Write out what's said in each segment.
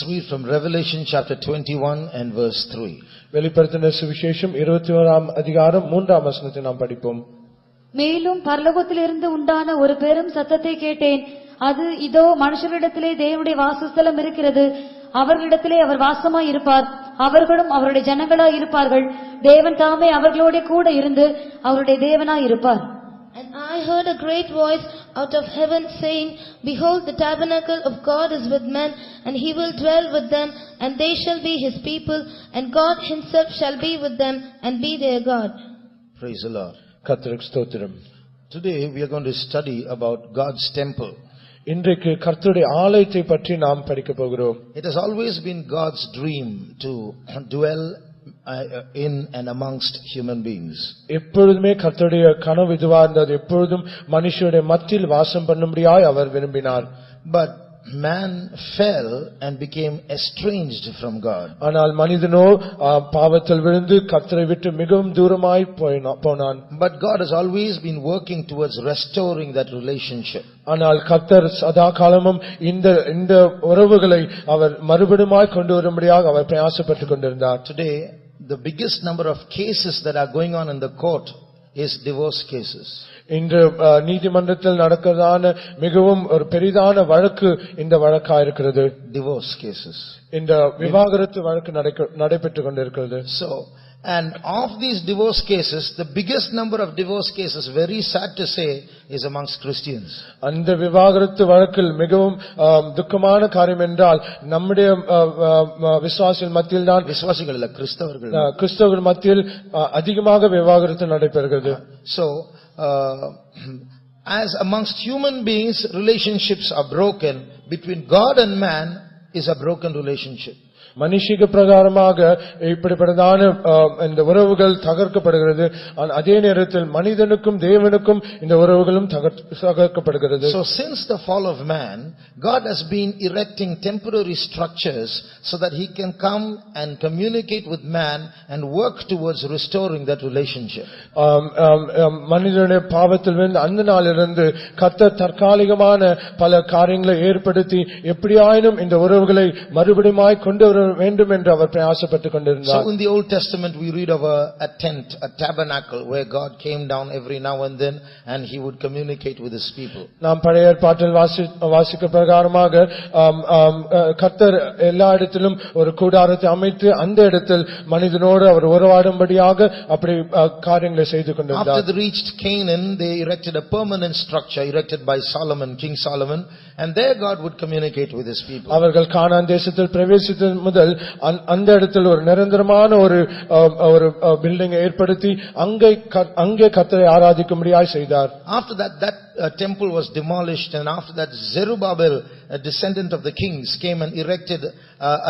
read from Revelation chapter 21 and verse 3. வெளிப்படுத்தின சுவிசேஷம் 21ஆம் அதிகாரம் 3ஆம் வசனத்தை நாம் படிப்போம். மேலும் பரலோகத்திலிருந்து உண்டான ஒரு பெரும் சத்தத்தை கேட்டேன். அது இதோ மனுஷரிடத்திலே தேவனுடைய வாசஸ்தலம் இருக்கிறது. அவர்களிடத்திலே அவர் வாசமாய் இருப்பார். அவர்களும் அவருடைய ஜனங்களாய் இருப்பார்கள். தேவன் தாமே அவர்களோட கூட இருந்து அவருடைய தேவனாய் இருப்பார். And I heard a great voice out of heaven saying, Behold, the tabernacle of God is with men, and he will dwell with them, and they shall be his people, and God himself shall be with them, and be their God. Praise the Lord. கர்த்தருக்கு ஸ்தோத்திரம். Today we are going to study about God's temple. இன்றைக்கு கர்த்தருடைய ஆலயத்தை பற்றி நாம் படிக்க போகிறோம். It has always been God's dream to dwell in and amongst human beings. எப்பொழுதுமே கர்த்தருடைய கனவு இதுவா இருந்தது. எப்பொழுதும் மனுஷருடைய மத்தியில் வாசம் பண்ணும்படியாய் அவர் விரும்பினார். But man fell and became estranged from God. ஆனால் மனிதனோ பாவத்தில் விழுந்து கர்த்தரை விட்டு மிகவும் தூரமாய் போனான். But God has always been working towards restoring that relationship. ஆனால் கர்த்தர் சதா காலமும் இந்த உறவுகளை அவர் மறுபடியுமாய் கொண்டு வரும்படியாக அவர் பிரயாசப்பட்டுக் கொண்டிருந்தார். Today the biggest number of cases that are going on in the court is divorce cases. இன்று நீதிமன்றத்தில் நடக்கிறதான மிகவும் ஒரு பெரிதான வழக்கு இந்த வழக்கா இருக்கிறது. Divorce cases. இந்த விவாகரத்து வழக்கு நடைபெற்றுக் கொண்டிருக்கிறது. So, and of these divorce cases, the biggest number of divorce cases, very sad to say, is amongst Christians. அந்த விவாகரத்து வழக்கில் மிகவும் துக்கமான காரியம் என்றால் நம்முடைய விசுவாசிகள் மத்தியில் தான், விசுவாசிகள் இல்ல, கிறிஸ்தவர்கள் மத்தியில் அதிகமாக விவாகரத்து நடைபெறுகிறது. So, as amongst human beings, relationships are broken. Between God and man is a broken relationship. மனுஷிக பிரகாரமாக இப்படிப்பட்டதான இந்த உறவுகள் தகர்க்கப்படுகிறது. அதே நேரத்தில் மனிதனுக்கும் தேவனுக்கும் இந்த உறவுகளும் தகர்க்கப்படுகிறது. So since the fall of man, God has been erecting temporary structures so that he can come and communicate with man and work towards restoring that relationship. மனிதனுடைய பாவத்தில் விழுந்து அந்த நாளிலிருந்து கர்த்தர் தற்காலிகமான பல காரியங்களை ஏற்படுத்தி எப்படியாயினும் இந்த உறவுகளை மறுபடியுமாய் கொண்டு வர வேண்டும் என்று அவர் பிரயாசப்பட்டுக் கொண்டிருந்தார். So in the Old Testament we read of a tent, a tabernacle where God came down every now and then and he would communicate with his people. நாம் பழைய ஏற்பாட்டில் வாசிக்க பிரகாரமாக கர்த்தர் எல்லா இடத்திலும் ஒரு கூடாரத்தை அமைத்து அந்த இடத்தில் மனிதனோடு அவர் உறவாடும்படியாக அப்படி காரியங்களை செய்து கொண்டிருந்தார். After they reached Canaan, they erected a permanent structure erected by Solomon, King Solomon, and there God would communicate with his people. அவர்கள் கானான் தேசத்தில் பிரவேசித்த முதல் அந்த இடத்தில் ஒரு நிரந்தரமான ஒரு பில்டிங் ஏற்படுத்தி அங்கே கர்த்தரை ஆராதிக்கும்படியாய் செய்தார். After that temple was demolished, and after that Zerubbabel, a descendant of the kings, came and erected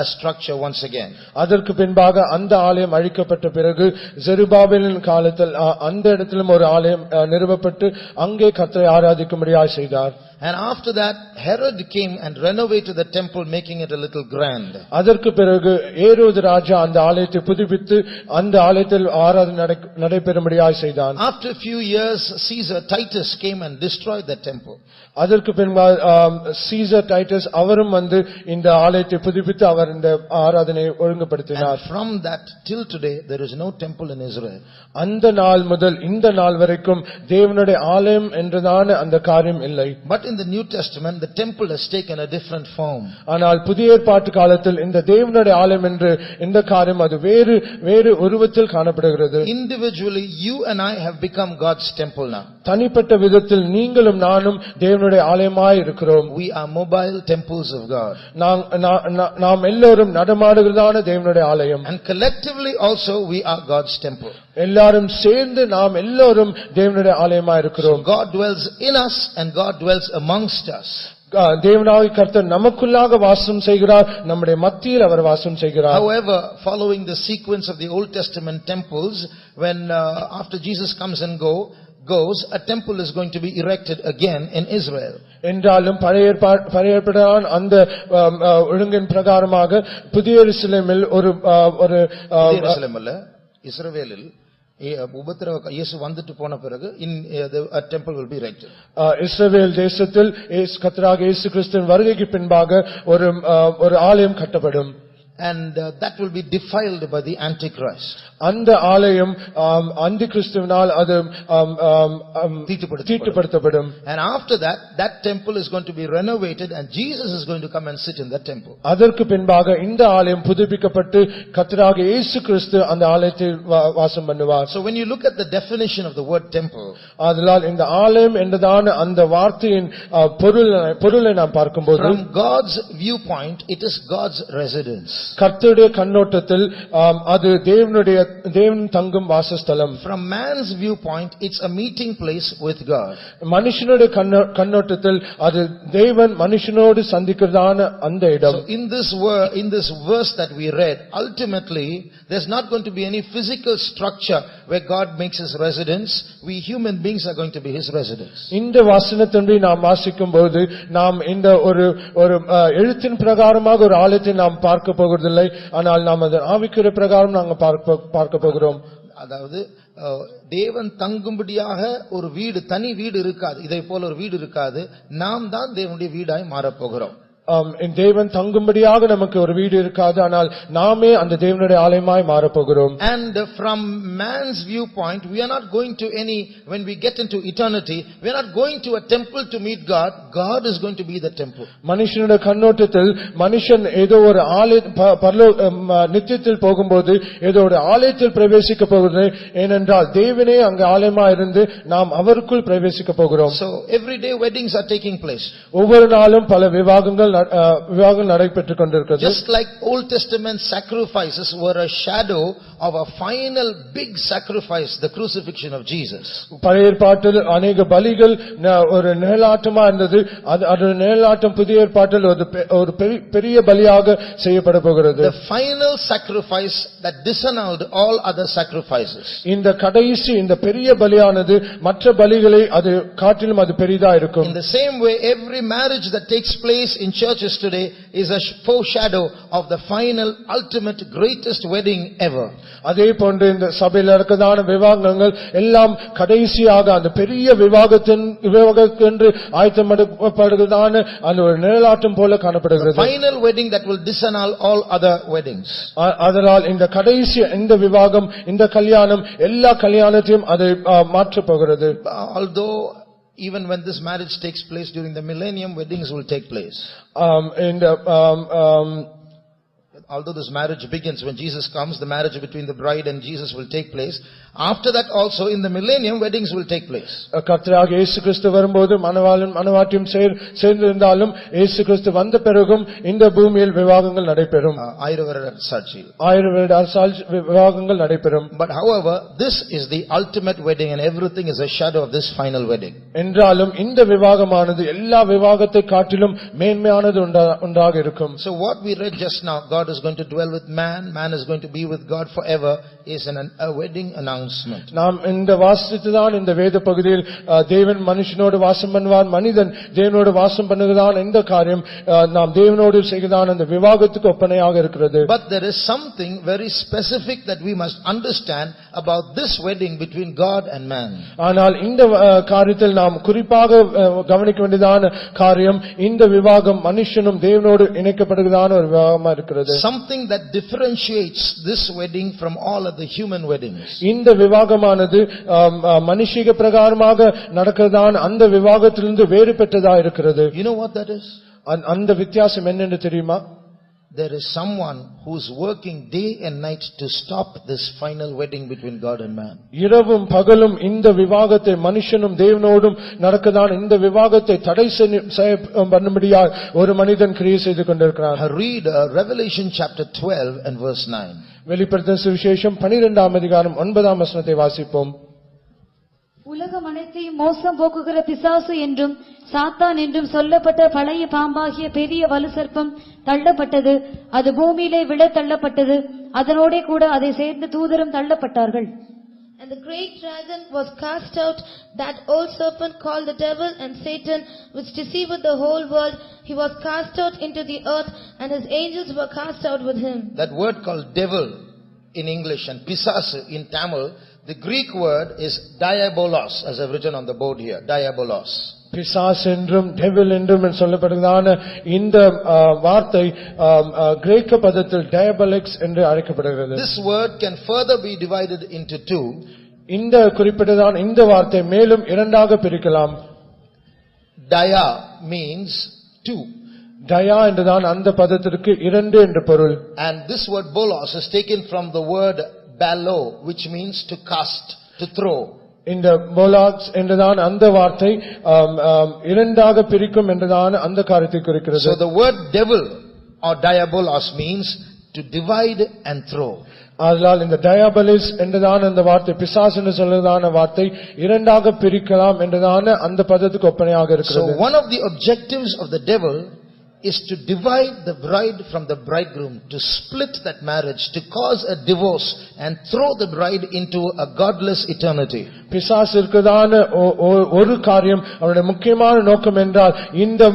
a structure once again. அதற்கு பின்பாக அந்த ஆலயம் அழிக்கப்பட்ட பிறகு ஜெருபாபேலின் காலத்தில் அந்த இடத்திலும் ஒரு ஆலயம் நிறுவப்பட்டு அங்கே கர்த்தரை ஆராதிக்கும்படியாய் செய்தார். And after that Herod came and renovated the temple, making it a little grand. அதற்கு பிறகு ஏரோது ராஜா அந்த ஆலயத்தை புதுப்பித்து அந்த ஆலயத்தில் ஆராதனை நடைபெறும்படியாய் செய்தான். After a few years Caesar Titus came and destroyed the temple. அதற்கு பின்பாக சீசர் டைட்டஸ் அவரும் வந்து இந்த ஆலயத்தை புதுப்பித்து அவர் இந்த ஆராதனையை ஒழுங்குபடுத்தினார். And from that till today there is no temple in Israel. அந்த நாள் முதல் இந்த நாள் வரைக்கும் தேவனுடைய ஆலயம் என்றதான அந்த காரியம் இல்லை. But in the New Testament the temple has taken a different form. ஆனால் புதிய ஏற்பாட்டு காலத்தில் இந்த தேவனுடைய ஆலயம் என்று இந்த காரியம் அது வேறு உருவத்தில் காணப்படுகிறது. Individually you and I have become God's temple now. தனிப்பட்ட விதத்தில் நீங்களும் நானும் தேவனுடைய ஆலயமாய் இருக்கிறோம். We are mobile temples of God. நாம் எல்லோரும் நடமாடுகிறதான தேவனுடைய ஆலயம். And collectively also we are God's temple. எல்லாரும் சேர்ந்து நாம் எல்லோரும் தேவனுடைய ஆலயமாய் இருக்கிறோம். So God dwells in us and God dwells amongst us. தேவனாகிய கர்த்தர் நமக்குள்ளாக வாசம் செய்கிறார், நம்முடைய மத்தியில் அவர் வாசம் செய்கிறார். However, following the sequence of the Old Testament temples, when after Jesus comes and goes, a temple is going to be erected again in Israel. என்றாலும் பழைய ஏற்பாடான அந்த ஒழுங்கின் பிரகாரமாக புதிய எருசலேமில் ஒரு இஸ்ரவேலில் உபத்திரவ இயேசு வந்துட்டு போன பிறகு a temple will be erected. இஸ்ரவேல் தேசத்தில் கர்த்தராகிய இயேசு கிறிஸ்துவின் வருகைக்கு பின்பாக ஒரு ஆலயம் கட்டப்படும். And that will be defiled by the Antichrist. அந்த ஆலயம் அந்தி கிறிஸ்துவினால் அது தீட்டுப்படுத்தப்படும். And after that temple is going to be renovated and Jesus is going to come and sit in that temple. அதற்கு பின்பாக இந்த ஆலயம் புதுப்பிக்கப்பட்டு கர்த்தராகிய இயேசு கிறிஸ்து அந்த ஆலயத்தில் வாசம் பண்ணுவார். So when you look at the definition of the word temple, அதனால் இந்த ஆலயம் என்றதான அந்த வார்த்தையின் பொருளை நாம் பார்க்கும்போது, from God's viewpoint it is God's residence. கர்த்தருடைய கண்ணோட்டத்தில் அது தேவன் தங்கும் வாசஸ்தலம். From man's viewpoint it's a meeting place with God. மனுஷனுடைய கண்ணோட்டத்தில் அது தேவன் மனுஷனோடு சந்திக்கிறதான அந்த இடம். So in this verse that we read, ultimately there's not going to be any physical structure where God makes his residence. We human beings are going to be his residence. இந்த வசனத்தை நாம் வாசிக்கும்போது நாம் இந்த ஒரு எழுத்தின் பிரகாரமாக ஒரு ஆலயத்தை நாம் பார்க்க போகிறதில்லை. ஆனால் நாம் அதை ஆவிக்குரிய பிரகாரம் நாங்கள் பார்க்க போகிறோம். அதாவது தேவன் தங்கும்படியாக ஒரு வீடு, தனி வீடு இருக்காது. இதை போல ஒரு வீடு இருக்காது. நாம் தான் தேவனுடைய வீடாய் மாறப் போகிறோம். தேவன் தங்கும்படியாக நமக்கு ஒரு வீடு இருக்காது. ஆனால் நாமே அந்த தேவனுடைய ஆலயமாய் மாறப் போகிறோம். And from man's viewpoint we are not going to when we get into eternity we are not going to a temple to meet God. God is going to be the temple. மனுஷனுடைய கண்ணோட்டத்தில் மனுஷன் ஏதோ ஒரு நித்தியத்தில் போகும்போது ஏதோ ஒரு ஆலயத்தில் பிரவேசிக்க போகிறது. ஏனென்றால் தேவனே அங்கு ஆலயமாய் இருந்து நாம் அவருக்குள் பிரவேசிக்க போகிறோம். So every day weddings are taking place. ஒவ்வொரு நாளும் பல விவாகங்கள் நடைபெற்றுக் கொண்டிருக்கிறது. Just like Old Testament sacrifices were a shadow of a final big sacrifice, the crucifixion of Jesus. பழைய ஏற்பாட்டில் अनेक பலிகள் ஒரு நிழலாட்டமா இருந்தது. அது நிழலாட்டம் புதிய ஏற்பாட்டில் ஒரு பெரிய பலியாக செய்யப்பட போகிறது. The final sacrifice that disannulled all other sacrifices. இந்த கடைசி இந்த பெரிய பலியானது மற்ற பலிகளை அது காட்டிலும் அது பெரிதா இருக்கும். In the same way every marriage that takes place in churches today is a foreshadow of the final ultimate greatest wedding ever. அதே போன்று இந்த சபையில் நடக்கதான விவாகங்கள் எல்லாம் கடைசியாக அந்த பெரிய விவாகத்திற்கு ஆயத்தப்படுகிறதான அந்த ஒரு நிழலாட்டம் போல காணப்படுகிறது. Final wedding that will disannul all other weddings. அதனால் இந்த கடைசி இந்த விவாகம் இந்த கல்யாணம் எல்லா கல்யாணத்தையும் அதை மாற்றப் போகிறது. Although even when this marriage takes place during the millennium, weddings will take place. Although this marriage begins when Jesus comes, the marriage between the bride and Jesus will take place. After that also in the millennium weddings will take place. கர்த்தராகிய இயேசு கிறிஸ்து வரும்போது மணவாளன் மணவாட்டியும் சேர்ந்திருந்தாலும் இயேசு கிறிஸ்து வந்த பிறகும் இந்த பூமியில் விவாகங்கள் நடைபெறும். 1000 வருட சாட்சி விவாகங்கள் நடைபெறும். But however this is the ultimate wedding and everything is a shadow of this final wedding. என்றாலும் இந்த விவாகமானது எல்லா விவாகத்தை காட்டிலும் மேன்மையானது ஒன்றாக இருக்கும். So what we read just now, God is going to dwell with man is going to be with God forever, is a wedding announcement. நாம் இந்த வாசித்ததான் இந்த வேத பகுதியில் தேவன் மனுஷனோடு வாசம் பண்ணுவார், மனிதன் தேவனோடு வாசம் பண்ணுகிறான். இந்த காரியம் நாம் தேவனோடு செய்கிறதான அந்த விவாகத்துக்கு ஒப்பனையாக இருக்கிறது. But there is something very specific that we must understand about this wedding between God and man. ஆனால் இந்த காரியத்தில் நாம் குறிப்பாக கவனிக்க வேண்டியதான காரியம் இந்த விவாகம் மனுஷனும் தேவனோடு இணைக்கப்படுகிறதான ஒரு விவாகமா இருக்கிறது. Something that differentiates this wedding from all other human weddings. இந்த விவாகமானது மனுஷிக பிரகாரமாக நடக்கிறதான அந்த விவாகத்திலிருந்து வேறுபட்டதா இருக்கிறது. You know what that is? அந்த வித்தியாசம் என்னன்னு தெரியுமா? There is someone who is working day and night to stop this final wedding between God and man. இரவும் பகலும் இந்த விவாகத்தை மனுஷனும் தேவனோடும் நடக்கதான இந்த விவாகத்தை தடை பண்ணும்படியாக ஒரு மனிதன் கிரியை செய்து கொண்டிருக்கிறான். Read Revelation chapter 12 and verse 9. வெளிப்படுத்தின சுவிசேஷம் 12ஆம் அதிகாரம் 9ஆம் வசனத்தை வாசிப்போம். உலகம் அனைத்தையும் மோசம் போக்குகிற பிசாசு என்றும் சாத்தான் என்றும் சொல்லப்பட்ட பழைய பாம்பாகிய பெரிய வலு சர்ப்பம் தள்ளப்பட்டது. அது பூமியிலே விழ தள்ளப்பட்டது. அதனோடே கூட அதை சேர்ந்து தூதரும் தள்ளப்பட்டார்கள். And the great dragon was cast out, that old serpent called the devil and Satan, which deceiveth the whole world. He was cast out into the earth, and his angels were cast out with him. That word called devil in English and pisasu in Tamil, The Greek word is diabolos, as I've written on the board here. Diabolos. பிசாசு என்றும் devil என்றும் சொல்லப்படுகிறதான இந்த வார்த்தை கிரேக்க பதத்தில் டயபலிக்ஸ் என்று அழைக்கப்படுகிறது. This word can further be divided into two. இந்த குறிப்பிட்டதான இந்த வார்த்தை மேலும் இரண்டாக பிரிக்கலாம். Dia means two. டயா என்றுதான் அந்த பதத்திற்கு இரண்டு என்று பொருள். And this word bolos is taken from the word balo, which means to cast, to throw. இந்த போலாக்ஸ் என்றுதான் அந்த வார்த்தை இரண்டாக பிரிக்கும் என்றுதான் அந்த காரியத்தை குறிக்கிறது. So the word devil or diabolos means to divide and throw. அதனால் இந்த டயாபலிஸ் என்றுதான் அந்த வார்த்தை பிசாசு என்று சொல்றதான வார்த்தை இரண்டாக பிரிக்கலாம் என்றுதான் அந்த பதத்துக்கு ஒப்பனையாக இருக்கிறது. So one of the objectives of the devil is to divide the bride from the bridegroom, to split that marriage, to cause a divorce and throw the bride into a godless eternity. பிசாசுக்குதான ஒரு காரியம் அவருடைய முக்கியமான நோக்கம் என்றால் இந்த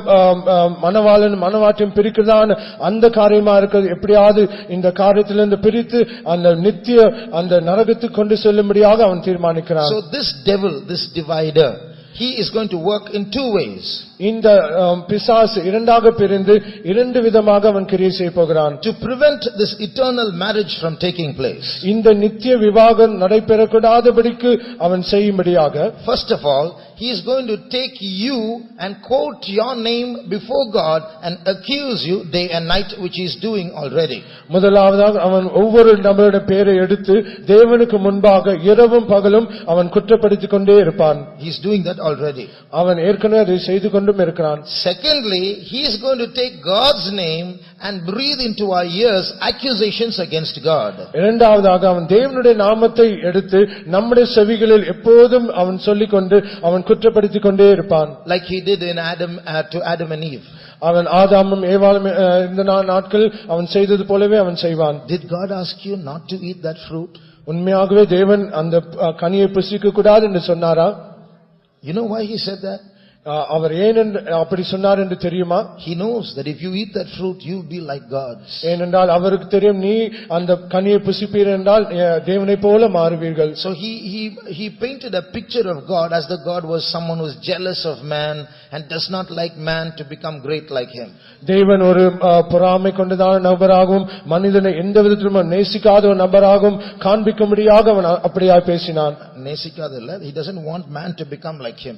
மணவாளன் மணவாட்டியும் பிரிக்கிறதான அந்த காரியமா இருக்கிறது. எப்படியாவது இந்த காரியத்திலிருந்து பிரித்து அந்த நித்திய அந்த நரகத்துக்கு கொண்டு செல்லும்படியாக அவன் தீர்மானிக்கிறான். So this devil, this divider, he is going to work in two ways. இந்த பிசாசு இரண்டாக பிரிந்து இரண்டு விதமாக அவன் கிரியை செய்ய போகிறான். To prevent this eternal marriage from taking place. இந்த நித்திய விவாகம் நடைபெறக்கூடாதபடிக்கு அவன் செய்யும்படியாக, first of all, he is going to take you and quote your name before God and accuse you day and night, which he is doing already. முதலாவதாக அவன் ஒவ்வொரு நபருடைய பெயரை எடுத்து தேவனுக்கு முன்பாக இரவும் பகலும் அவன் குற்றப்படுத்திக் கொண்டே இருப்பான். He is doing that already. அவன் ஏற்கனவே அதை செய்து கொண்டும் இருக்கிறான். Secondly, he is going to take God's name and breathe into our ears accusations against God. இரண்டாவதாக அவன் தேவனுடைய நாமத்தை எடுத்து நம்முடைய செவிகளில் எப்போதும் அவன் சொல்லிக்கொண்டு அவன் குற்றப்படுத்திக் கொண்டே இருப்பான். Like he did in to Adam and Eve. அவன் ஆதாமும் ஏவாளும் இந்த நாட்கள் அவன் செய்தது போலவே அவன் செய்வான். Did God ask you not to eat that fruit? உண்மையாகவே தேவன் அந்த கனியை புசிக்க கூடாது என்று சொன்னாரா? You know why he said that? அவர் ஏன் அப்படி சொன்னார் என்று தெரியுமா? He knows that if you eat that fruit, you will be like gods. ஏனென்றால் அவருக்கு தெரியும் நீ அந்த கனியை புசிப்பீர் என்றால் தேவனை போல மாறுவீர்கள். So he painted a picture of God as the God was someone who is jealous of man and does not like man to become great like him. தேவன் ஒரு பொறாமை கொண்டதான நபராகவும் மனிதனை எந்த விதத்திலும் நேசிக்காத ஒரு நபராகவும் காண்பிக்கும்படியாக அவன் அப்படியாய் பேசினான். நேசிக்காதல்ல, he doesn't want man to become like him.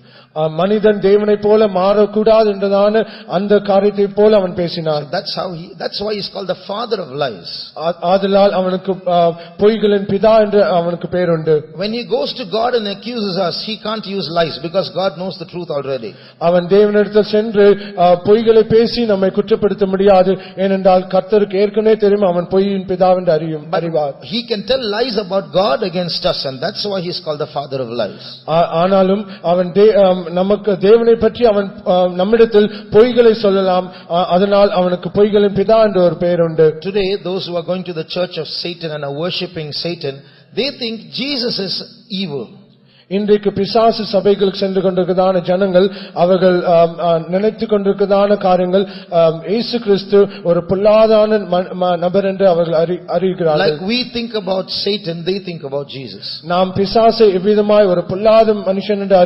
மனிதன் தேவனை போல மாறக்கூடாது என்றதான அந்த காரியத்தை போல அவன் பேசினான். That's why he's called the father of lies. ஆதலால் அவனுக்கு பொய்களின் பிதா என்று அவனுக்கு பெயர் உண்டு. When he goes to God and accuses us, he can't use lies because God knows the truth already. அவன் தேவனிடத்தில் சென்று பொய்களை பேசி நம்மை குற்றப்படுத்த முடியாது. ஏனென்றால் கர்த்தருக்கு ஏற்கனவே தெரியும் அவன் பொய்யின் பிதா என்று அறிவார். He can tell lies about God against us, and that's why he's called the father of lies. ஆனாலும் அவன் நமக்கு தேவனை பற்றி அவன் நம்மிடத்தில் பொய்களை சொல்லலாம். அதனால் அவனுக்கு பொய்களின் பிதா என்ற ஒரு பெயர் உண்டு. Today, those who are going to the church of Satan and are worshipping Satan, they think Jesus is evil. இன்றைக்கு பிசாசு சபைகளுக்கு சென்று கொண்டிருக்கிறதான ஜனங்கள் அவர்கள் நினைத்துக் கொண்டிருக்கிறதான காரியங்கள் இயேசு கிறிஸ்து ஒரு பொல்லாதான நபர் என்று அவர்கள் அறிகிறார்கள். Like we think about Satan, they think about Jesus. நாம் பிசாசை எவ்விதமாய் ஒரு பொல்லாத மனுஷன் என்று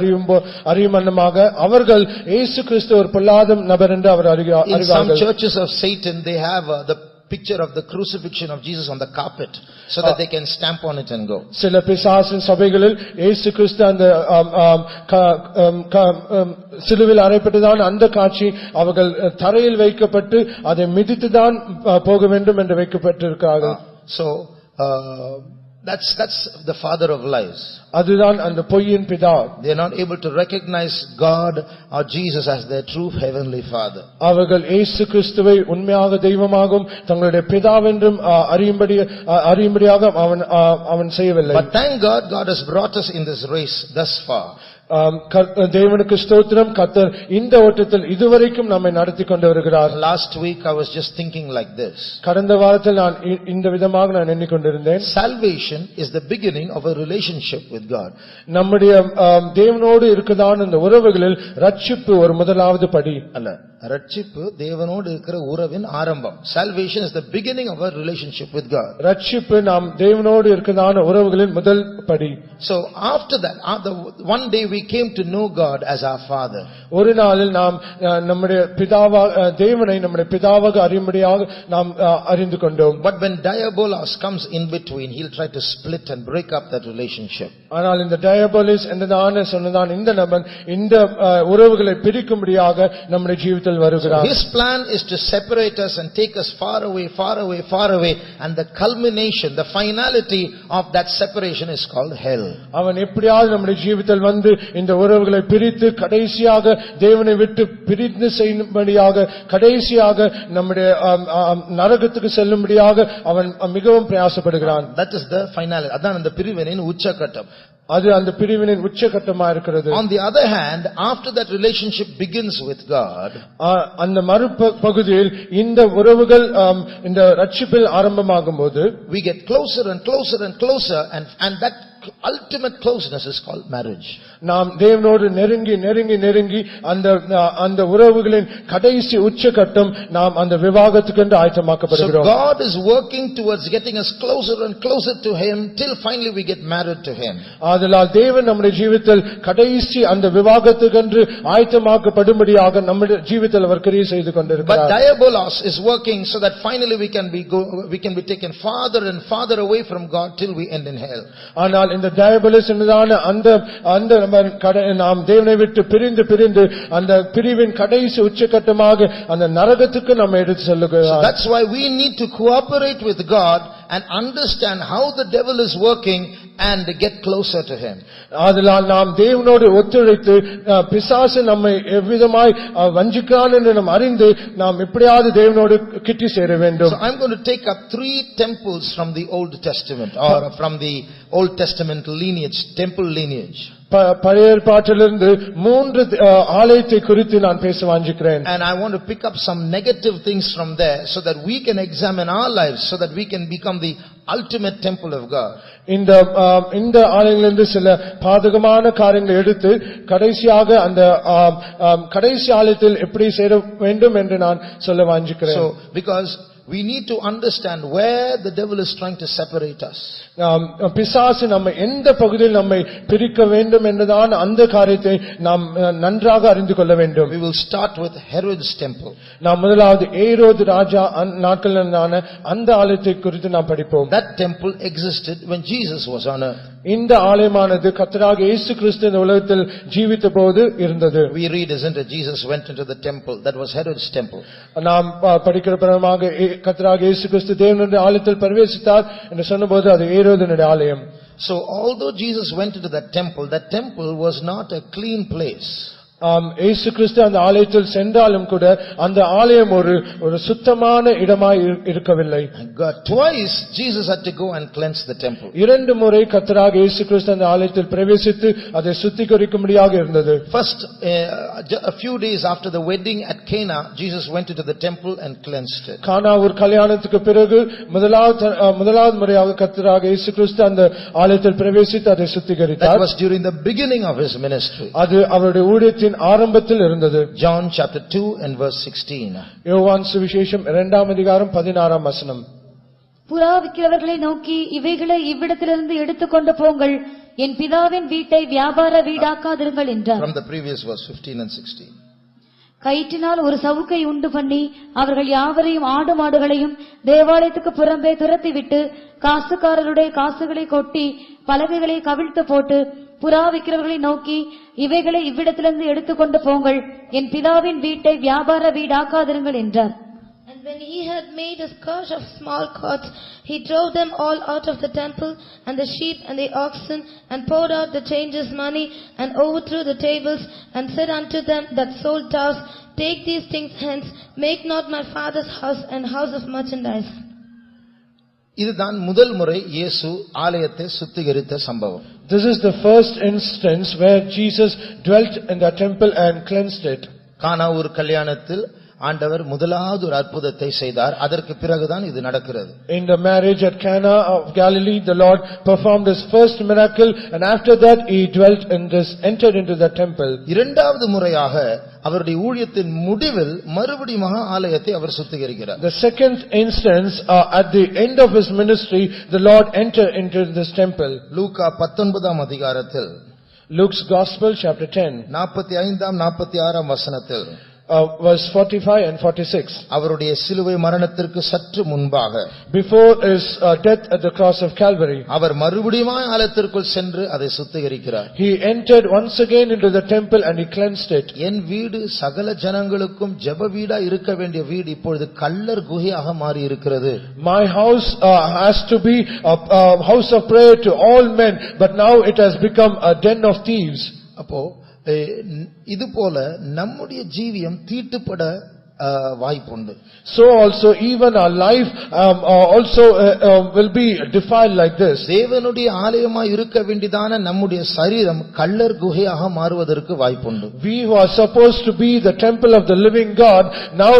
அறியும் வண்ணமாக அவர்கள் இயேசு கிறிஸ்து ஒரு பொல்லாத நபர் என்று அவர் அறிகிறார்கள். In some churches of Satan, they have the picture of the crucifixion of Jesus on the carpet so that they can stamp on it and go. சில பிசாசின் சபைகளில் இயேசு கிறிஸ்து அந்த சிலுவையில் அறையப்பட்டதான அந்த காட்சி அவர்கள் தரையில் வைக்கப்பட்டு அதை மிதித்துதான் போக வேண்டும் என்று வைக்கப்பட்டிருக்கிறார்கள். So that's the father of lies. அதுதான் அந்த பொய்யின் பிதா. They are not able to recognize God or Jesus as their true heavenly father. அவர்கள் இயேசு கிறிஸ்துவை உண்மையாக தெய்வமாகவும் தங்களுடைய பிதாவென்றும் அறியும்படியாக அவன் செய்யவில்லை. But thank God, God has brought us in this race thus far. தேவனுக்கு ஸ்தோத்திரம். கர்த்தர் இந்த ஓட்டத்தில் இதுவரைக்கும் நம்மை நடத்தி கொண்டு வருகிறார். Last week I was just thinking like this. கடந்த வாரத்தில் நான் இந்த விதமாக நான் எண்ணிக்கொண்டிருந்தேன். Salvation is the beginning of a relationship with God. நம்முடைய தேவனோடு இருக்கதான இந்த உறவுகளில் ரட்சிப்பு ஒரு முதலாவது படி அல்ல. ரட்சிப்பு தேவனோடு இருக்கிற உறவின் ஆரம்பம். Salvation is the beginning of a relationship with God. ரட்சிப்பு நாம் தேவனோடு இருக்கதான உறவுகளின் முதல் படி. So after that, one day we came to know God as our Father. ஒரு நாளில் நாம் நம்முடைய பிதாவாக தேவனை நம்முடைய பிதாவாக அறியும்படியாக நாம் அறிந்து கொண்டோம். But when diabolos comes in between, he'll try to split and break up that relationship. ஆனால் இந்த டயபோலிஸ் என்றதான சொன்னதான் இந்த நபன் இந்த உறவுகளை பிரிக்கும்படியாக நம்முடைய ஜீவிதத்தில் வருகிறார். His plan is to separate us and take us far away, far away, far away, and the culmination, the finality of that separation is called hell. அவன் எப்படியாவது நம்முடைய ஜீவிதத்தில் வந்து இந்த உறவுகளை பிரித்து கடைசியாக தேவனை விட்டு பிரிந்து செய்யும்படியாக கடைசியாக நம்முடைய நரகத்துக்கு செல்லும்படியாக அவன் மிகவும் பிரயாசப்படுகிறான். That is the finality. அதான் அந்த பிரிவினின் உச்சகட்டம். அது அந்த பிரிவினின் உச்சகட்டமா இருக்கிறது. On the other hand, after that relationship begins with God, அந்த மறுபகுதியில் இந்த உறவுகள் இந்த ரட்சிப்பில் ஆரம்பமாகும்போது we get closer and closer and closer, and that ultimate closeness is called marriage. நாம் தேவனோடு நெருங்கி நெருங்கி நெருங்கி அந்த உறவுகளின் கடைசி உச்சகட்டம் நாம் அந்த விவாகத்துக்கு என்று ஆயத்தமாக்கப்படுகிறோம். So God is working towards getting us closer and closer to him till finally we get married to him. ஆதலால் தேவன் நம்முடைய ஜீவிதத்தில் கடைசி அந்த விவாகத்துக்கு என்று ஆயத்தமாக்கப்படும்படியாக நம்முடைய ஜீவிதத்தில் அவர் கிரியை செய்து கொண்டிருக்கிறார். But diabolos is working so that finally we can be taken farther and farther away from God till we end in hell. ஆனால் இந்த டயபோலிஸ் என்றதான அந்த நாம் தேவனை விட்டு பிரிந்து பிரிந்து அந்த பிரிவின் கடைசி உச்சகட்டமாக அந்த நரகத்துக்கு நம்ம எடுத்து செல்லுகிறோம். That's why we need to cooperate with God and understand how the devil is working and get closer to him. ஆதலால் நாம் தேவனோடு ஒத்துழைத்து பிசாசு நம்மை எவ்விதமாய் வஞ்சிக்கிறான் என்று நாம் அறிந்து நாம் எப்படியாவது தேவனோடு கிட்டி சேர வேண்டும். So I'm going to take up 3 temples from the Old Testament or from the Old Testament lineage, temple lineage. பழைய ஏற்பாட்டிலிருந்து 3 ஆலயத்தை குறித்து நான் பேச வாஞ்சிக்கிறேன். And I want to pick up some negative things from there so that we can examine our lives so that we can become the ultimate temple of God. இந்த ஆலயங்களிலிருந்து சில பாதகமான காரியங்களை எடுத்து கடைசியாக அந்த கடைசி ஆலயத்தில் எப்படி சேர வேண்டும் என்று நான் சொல்ல வாஞ்சிக்கிறேன். So because we need to understand where the devil is trying to separate us. பிசாசு நம்ம எந்த பகுதியில் நம்மை பிரிக்க வேண்டும் என்றுதான் அந்த காரியத்தை நாம் நன்றாக அறிந்து கொள்ள வேண்டும். We will start with Herod's temple. நாம் முதலாவது ஏரோது ராஜா நாட்களிலான அந்த ஆலயத்தை குறித்து நாம் படிப்போம். That temple existed when Jesus was on earth. இந்த ஆலயமானது கர்த்தராகிய இயேசு கிறிஸ்து இந்த உலகத்தில் ஜீவித்த போது இருந்தது. We read, isn't it, Jesus went into the temple. That was Herod's temple. நாம் படிக்கிற பிரகாரமாக கர்த்தராகிய இயேசு கிறிஸ்து தேவனுடைய ஆலயத்தில் பிரவேசித்தார் என்று சொன்னபோது அது ஏரோதுனுடைய ஆலயம். So although Jesus went into that temple was not a clean place. இயேசு கிறிஸ்து அந்த ஆலயத்தில் சென்றாலும் கூட அந்த ஆலயம் ஒரு சுத்தமான இடமாய் இருக்கவில்லை. Twice Jesus had to go and cleanse the temple. 2 முறை கர்த்தராகிய இயேசு கிறிஸ்து அந்த ஆலயத்தில் பிரவேசித்து அதை சுத்திகரிக்கும்படியாக இருந்தது. First, a few days after the wedding at Cana, Jesus went into the temple and cleansed it. கானாவூர் கல்யாணத்துக்கு பிறகு முதலாவது முறையாக கர்த்தராகிய இயேசு கிறிஸ்து அந்த ஆலயத்தில் பிரவேசித்து அதை சுத்திகரித்தார். That was during the beginning of his ministry. அது அவருடைய ஊழியத்தின் ஆரம்பத்தில் இருந்தது. John chapter 2 and verse 16. யோவான் சுவிசேஷம் 2ஆம் அதிகாரம் 16ஆம் வசனம். புறா விற்கிறவர்களை நோக்கி இவைகளை இவ்விடத்திலிருந்து எடுத்துக்கொண்டு போங்கள், என் பிதாவின் வீட்டை வியாபார வீடாக்காதிருங்கள் என்றார். From the previous verse 15 and 16. கயிற்றினால் ஒரு சவுக்கை உண்டு பண்ணி அவர்கள் யாவரையும் ஆடு மாடுகளையும் தேவாலயத்துக்கு புறம்பே துரத்திவிட்டு காசுக்காரருடைய காசுகளை கொட்டி பலகைகளை கவிழ்த்து போட்டு புறா விற்கிறவர்களை நோக்கி இவைகளை இவ்விடத்திலிருந்து எடுத்துக்கொண்டு போங்கள், என் பிதாவின் வீட்டை வியாபார வீடாக்காதிருங்கள் என்றார். And when he had made a scourge of small cots, he drove them all out of the temple, and the sheep and the oxen, and poured out the changers' money, and overthrew the tables, and said unto them that sold doves, take these things hence, make not my father's house an house of merchandise. இதுதான் முதல் முறை இயேசு ஆலயத்தை சுத்திகரித்த சம்பவம். This is the first instance where Jesus dwelt in the temple and cleansed it. கானா ஊர் கல்யாணத்தில் ஆண்டவர் முதலாவது ஒரு அற்புதத்தை செய்தார். அதற்கு பிறகுதான் இது நடக்கிறது. In the marriage at Cana of Galilee, the Lord performed his first miracle, and after that he entered into the temple. இரண்டாவது முறையாக அவருடைய ஊழியத்தின் முடிவில் மறுபடியும் ஆலயத்தை அவர் சுத்திகரிக்கிறார். The second instance, at the end of his ministry, the Lord entered into this temple. லூக்கா 19ஆம் அதிகாரத்தில், Luke's Gospel, chapter 10, 45ஆம் 46ஆம் வசனத்தில், verse 45 and 46. அவருடைய சிலுவை மரணத்திற்கு சற்று முன்பாக, before his death at the cross of Calvary, அவர் மறுபடியும் ஆலயத்திற்குள் சென்று அதை சுத்திகரிக்கிறார். he entered once again into the temple and he cleansed it. என் வீடு சகல ஜனங்களுக்கும் ஜெப வீடா இருக்க வேண்டிய வீடு இப்பொழுது கள்ளர் குகையாக மாறி இருக்கிறது. My house has to be a house of prayer to all men, but now it has become a den of thieves. அப்போ இது போல நம்முடைய ஜீவியம் தீட்டுப்பட வாய்ப்புண்டு. So also even our life also will be defiled like this. தேவனுடைய ஆலயமாய் இருக்க வேண்டியதான நம்முடைய சரீரம் கள்ளர் குகையாக மாறுவதற்கு வாய்ப்புண்டு. We who are supposed to be the temple of the living God, now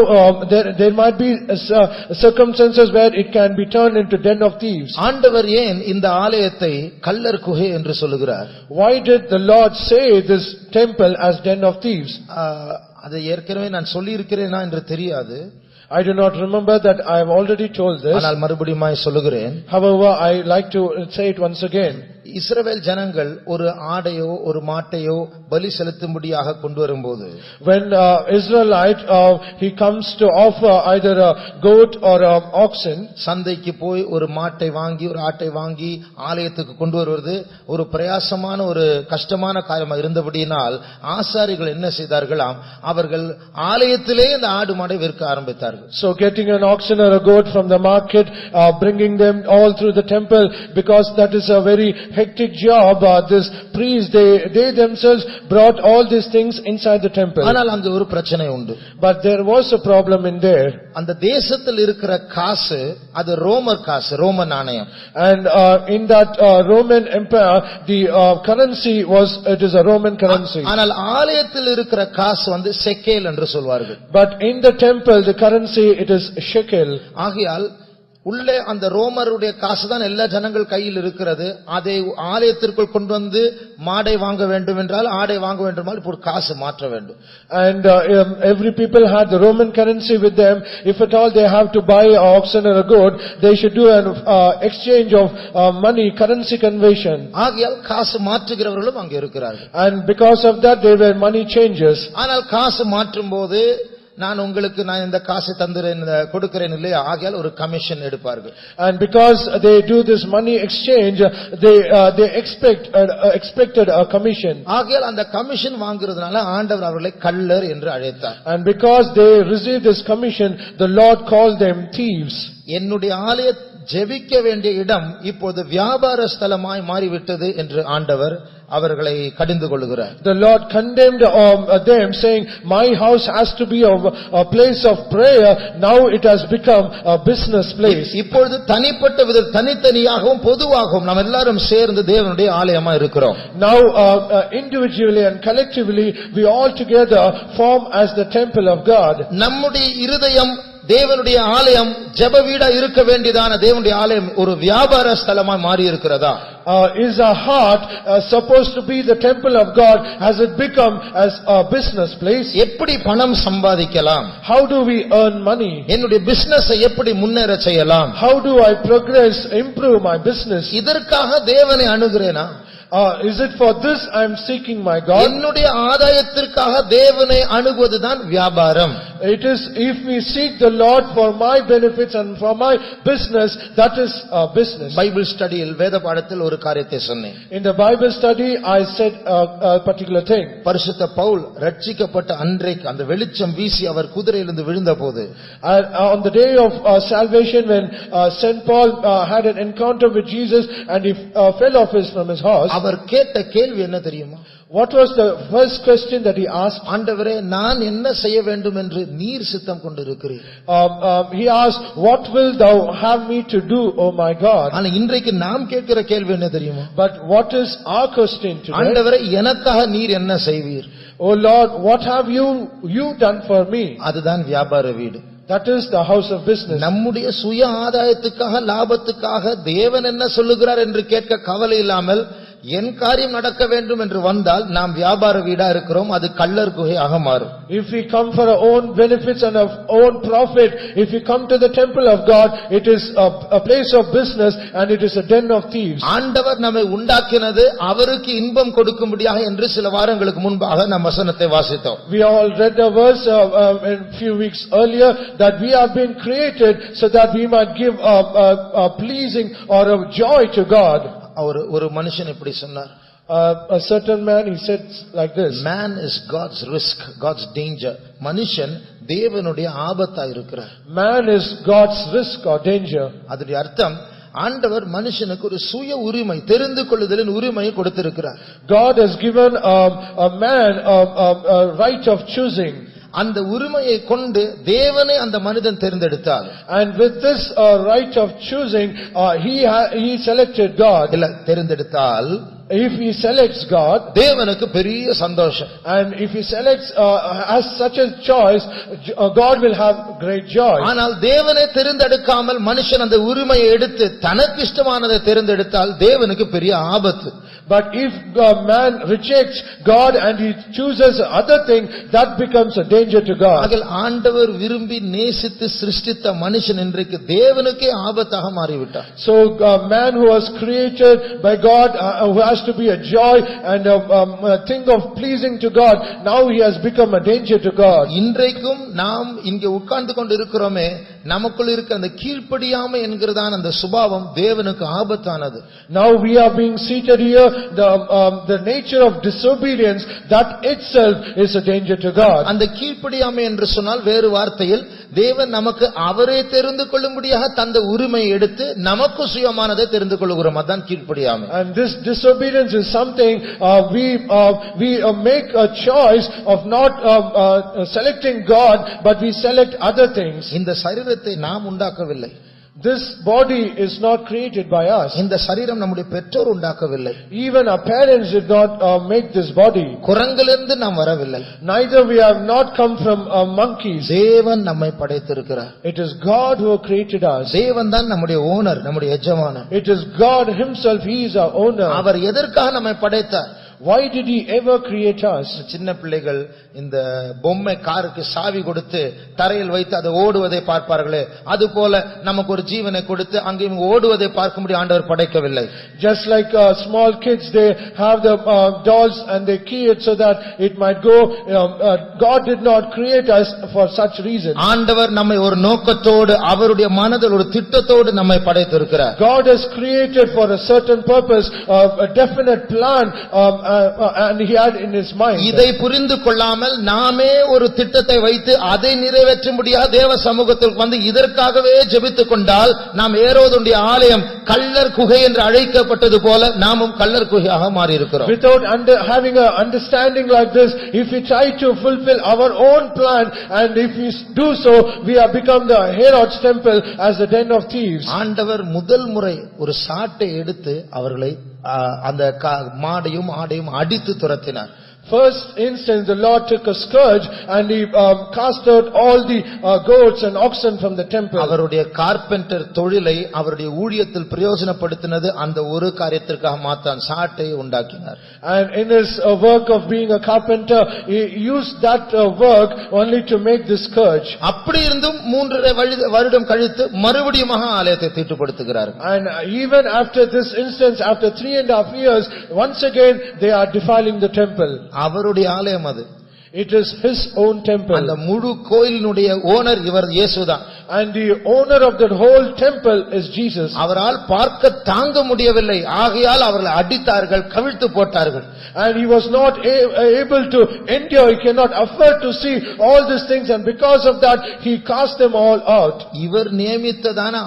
there might be circumstances where it can be turned into den of thieves. ஆண்டவர் ஏன் இந்த ஆலயத்தை கள்ளர் குகை என்று சொல்லுகிறார்? Why did the Lord say this temple as den of thieves? அதை ஏற்கனவே நான் சொல்லி இருக்கிறேனா என்று தெரியாது. I do not remember that I have already told this. ஆனால் மறுபடியும் சொல்லுகிறேன். However, I like to say it once again. இஸ்ரவேல் ஜனங்கள் ஒரு ஆடையோ ஒரு மாட்டையோ பலி செலுத்தும்படியாக கொண்டு வரும்போது, when Israelite he comes to offer either a goat or a oxen, சந்தைக்கு போய் ஒரு மாட்டை வாங்கி ஒரு ஆட்டை வாங்கி ஆலயத்துக்கு கொண்டு வருவது ஒரு பிரயாசமான ஒரு கஷ்டமான காரியமாக இருந்தபடியினால் ஆசாரிகள் என்ன செய்தார்களாம், அவர்கள் ஆலயத்திலே இந்த ஆடு மாடை விற்க ஆரம்பித்தார்கள். So getting an oxen or a goat from the market, bringing them all through the temple, because that is a very hectic job. This priests, they themselves brought all these things inside the temple. ஆனால் அங்க ஒரு பிரச்சனை உண்டு. But there was a problem in there. அந்த தேசத்தில் இருக்கிற காசு அது ரோமர் காசு, ரோம நாணயம். And in that Roman empire, the currency it is a Roman currency. ஆனால் ஆலயத்தில் இருக்கிற காசு வந்து செக்கேல் என்று சொல்வார்கள். But in the temple, the currency, it is shekel. ஆகையால் உள்ளே அந்த ரோமருடைய காசு தான் எல்லா ஜனங்கள் கையில் இருக்கிறது. அதை ஆலயத்திற்குள் கொண்டு வந்து மாடை வாங்க வேண்டும் என்றால் ஆடை வாங்க வேண்டுமானால் இப்போ காசு மாற்ற வேண்டும். And every people had the Roman currency with them. If at all they have to buy an oxen or a goat, they should do an exchange of money, currency conversion. ஆகையால் காசு மாற்றுகிறவர்களும் அங்கே இருக்கிறார்கள். And because of that, there were money changers. ஆனால் காசு மாற்றும்போது நான் இந்த காசை தந்துறேன் கொடுக்கிறேன் இல்லையா, ஆகையால் ஒரு கமிஷன் எடுப்பார்கள். And because they do this money exchange, they expected a commission. ஆகையால் அந்த கமிஷன் வாங்குறதுனால ஆண்டவர் அவர்களை கள்ளர் என்று அழைத்தார். And because they received this commission, the Lord called them thieves. என்னுடைய ஆலய ஜெபிக்க வேண்டிய இடம் இப்போது வியாபார ஸ்தலமாய் மாறிவிட்டது என்று ஆண்டவர் அவர்களை கடிந்து கொள்கிறார். The Lord condemned them, saying, my house has to be a place of prayer. Now it has become a business place. இப்பொழுது தனிப்பட்ட விதத்தில் தனித்தனியாகவும் பொதுவாகவும் நாம் எல்லாரும் சேர்ந்து தேவனுடைய ஆலயமா இருக்கிறோம். Now individually and collectively we all together form as the temple of God. நம்முடைய இருதயம் தேவனுடைய ஆலயம் ஜெப வீடா இருக்க வேண்டியதான தேவனுடைய ஆலயம் ஒரு வியாபார ஸ்தலமா மாறி இருக்கிறதா? Is our heart supposed to be the temple of God? Has it become as a business place? எப்படி பணம் சம்பாதிக்கலாம்? How do we earn money? என்னுடைய பிசினஸ் எப்படி முன்னேற செய்யலாம்? How do I progress, improve my business? இதற்காக தேவனை அணுகிறேனா? Is it for this I am seeking my God? என்னுடைய ஆதாயத்திற்காக தேவனை அணுகுவதுதான் வியாபாரம். It is if we seek the Lord for my benefits and for my business, that is business. Bible ஸ்டடியில் வேத பாடத்தில் ஒரு காரியத்தை சொன்னேன். In the Bible study I said a particular thing. பரிசுத்த பவுல் ரட்சிக்கப்பட்ட அன்றைக்கு அந்த வெளிச்சம் வீசி அவர் குதிரையிலிருந்து விழுந்தபோது, on the day of salvation when Saint Paul had an encounter with Jesus and he fell off from his horse, அவர் கேட்ட கேள்வி என்ன தெரியுமா? What was the first question that he asked? ஆண்டவரே நான் என்ன செய்ய வேண்டும் என்று நீர் சித்தம் கொண்டிருக்கிறீர். He asked, what will thou have me to do, O my God? ஆனா இன்றைக்கு நாம் கேட்கிற கேள்வி என்ன தெரியுமா? But what is our question today? ஆண்டவரே எனக்காக நீர் என்ன செய்வீர்? O Lord, what have you done for me? அதுதான் வியாபார வீடு. That is the house of business. நம்முடைய சுய ஆதாயத்துக்காக லாபத்துக்காக தேவன் என்ன சொல்லுகிறார் என்று கேட்க கவலை இல்லாமல் என் காரியம் நடக்க வேண்டும் என்று வந்தால் நாம் வியாபார வீடா இருக்கிறோம். அது கள்ளர் குகையாக மாறும். If we come for our own benefits and our own profit, if we come to the temple of God, it is a place of business and it is a den of thieves. ஆண்டவர் நம்மை உண்டாக்கினது அவருக்கு இன்பம் கொடுக்கும்படியாக என்று சில வாரங்களுக்கு முன்பாக நாம் வசனத்தை வாசித்தோம். We all read the verse a few weeks earlier that we have been created so that we might give a pleasing or a joy to God. ஒரு மனுஷன் இப்படி சொன்னார். A certain man, he said like this. Man is God's risk, God's danger. மனுஷன் தேவனுடைய ஆபத்தா இருக்கிறார். Man is God's risk or danger. அதுடைய அர்த்தம் ஆண்டவர் மனுஷனுக்கு ஒரு சுய உரிமை, தெரிந்து கொள்ளுதலின் உரிமையை கொடுத்திருக்கிறார். God has given a man a right of choosing. அந்த உரிமையை கொண்டு தேவனை அந்த மனிதன் தேர்ந்தெடுத்தார். And with this right of choosing, he selected God. இல்ல தேர்ந்தெடுத்தால், if he selects God, தேவனுக்கு பெரிய சந்தோஷம். and if he selects as such a choice, God will have great joy. ஆனால் தேவனை தேர்ந்தெடுக்காமல் மனுஷன் அந்த உரிமையை எடுத்து தனக்கு இஷ்டமானதை தேர்ந்தெடுத்தால் தேவனுக்கு பெரிய ஆபத்து. But if man rejects God and he chooses other thing, that becomes a danger to God. ஆகவே ஆண்டவர் விரும்பி நேசித்து சிருஷ்டித்த மனுஷன் இன்றைக்கு தேவனுக்கே ஆபத்தாக மாறிவிட்டார். So man who was created by God, who has to be a joy and a thing of pleasing to God, now he has become a danger to God. இன்றைக்கும் நாம் இங்கே உட்கார்ந்து கொண்டு இருக்கிறோமே, நமக்குள் இருக்க அந்த கீழ்ப்படியாமை என்கிறதான அந்த சுபாவம் தேவனுக்கு ஆபத்தானது. Now we are being seated here, the nature of disobedience, that itself is a danger to God. அந்த கீழ்ப்படியாமை என்று சொன்னால் வேறு வார்த்தையில் தேவன் நமக்கு அவரே தெரிந்து கொள்ளும்படியாக தந்த உரிமையை எடுத்து நமக்கு சுயமானதை தெரிந்து கொள்கிறோம். அதான் கீழ்ப்படியாமை. And this disobedience is something we make a choice of not selecting God, but we select other things. இந்த சரீரத்தை நாம் உண்டாக்கவில்லை. This body is not created by us. இந்த சரீரம் நம்முடைய பெற்றோர் உண்டாக்கவில்லை. Even our parents did not make this body. குரங்கிலிருந்து நாம் வரவில்லை. Neither we have not come from monkeys. தேவன் நம்மை படைத்திருக்கிறார். It is God who created us. தேவன் தான் நம்முடைய ஓனர், நம்முடைய எஜமானர். It is God himself, he is our owner. அவர் எதற்காக நம்மை படைத்தார்? Why did he ever create us? சின்ன பிள்ளைகள் இந்த பொம்மை காருக்கு சாவி கொடுத்து தரையில் வைத்து அதை ஓடுவதை பார்ப்பார்களே, அதுபோல நமக்கு ஒரு ஜீவனை கொடுத்து அங்கேயும் ஓடுவதை பார்க்கும்படி ஆண்டவர் படைக்கவில்லை. Just like small kids, they have the dolls and they key it so that it might go. God did not create us for such reason. ஆண்டவர் நம்மை ஒரு நோக்கத்தோடு, அவருடைய மனதில் ஒரு திட்டத்தோடு நம்மை படைத்திருக்கிறார். God has created for a certain purpose, a definite plan, and he had in his mind. இதை புரிந்து கொள்ளாமல் நாமே ஒரு திட்டத்தை வைத்து அதை நிறைவேற்றும்படியாக தேவ சமூகத்திற்கு வந்து இதற்காகவே ஜெபித்துக் கொண்டால் நாம் ஏரோதுடைய ஆலயம் கள்ளர் குகை என்று அழைக்கப்பட்டது போல நாமும் கள்ளர் குகையாக மாறி இருக்கிறோம். Without having a understanding like this, if we try to fulfill our own plan and if we do so, we have become the Herod's temple as the den of thieves. ஆண்டவர் முதல் முறை ஒரு சாட்டை எடுத்து அவர்களை அந்த மாடையும் ஆடையும் அடித்து துரத்தினார். First instance, the Lord took a scourge and he cast out all the goats and oxen from the temple. அவருடைய கார்பெண்டர் தொழிலை அவருடைய ஊழியத்தில் பிரயோஜனப்படுத்தினது அந்த ஒரு காரியத்திற்காக மாத்தான் சாட்டை உண்டாக்கினார். And in his work of being a carpenter, he used that work only to make this scourge. அப்படி இருந்தும் 3.5 வருடம் கழித்து மறுபடியும் ஆலயத்தை தீட்டுப்படுத்துகிறார். And even after this instance, after 3.5 years, once again they are defiling the temple. அவருடைய ஆலயம் அது. It is his own temple. அந்த முழு கோயிலினுடைய ஓனர் இவர் இயேசுதான். And the owner of that whole temple is Jesus. அவரால் பார்க்க தாங்க முடியவில்லை, ஆகையால் அவர்களை அடித்தார்கள், கவிழ்த்து போட்டார்கள். And he was not able to endure, he cannot afford to see all these things, and because of that he cast them all out. இவர் நியமித்ததான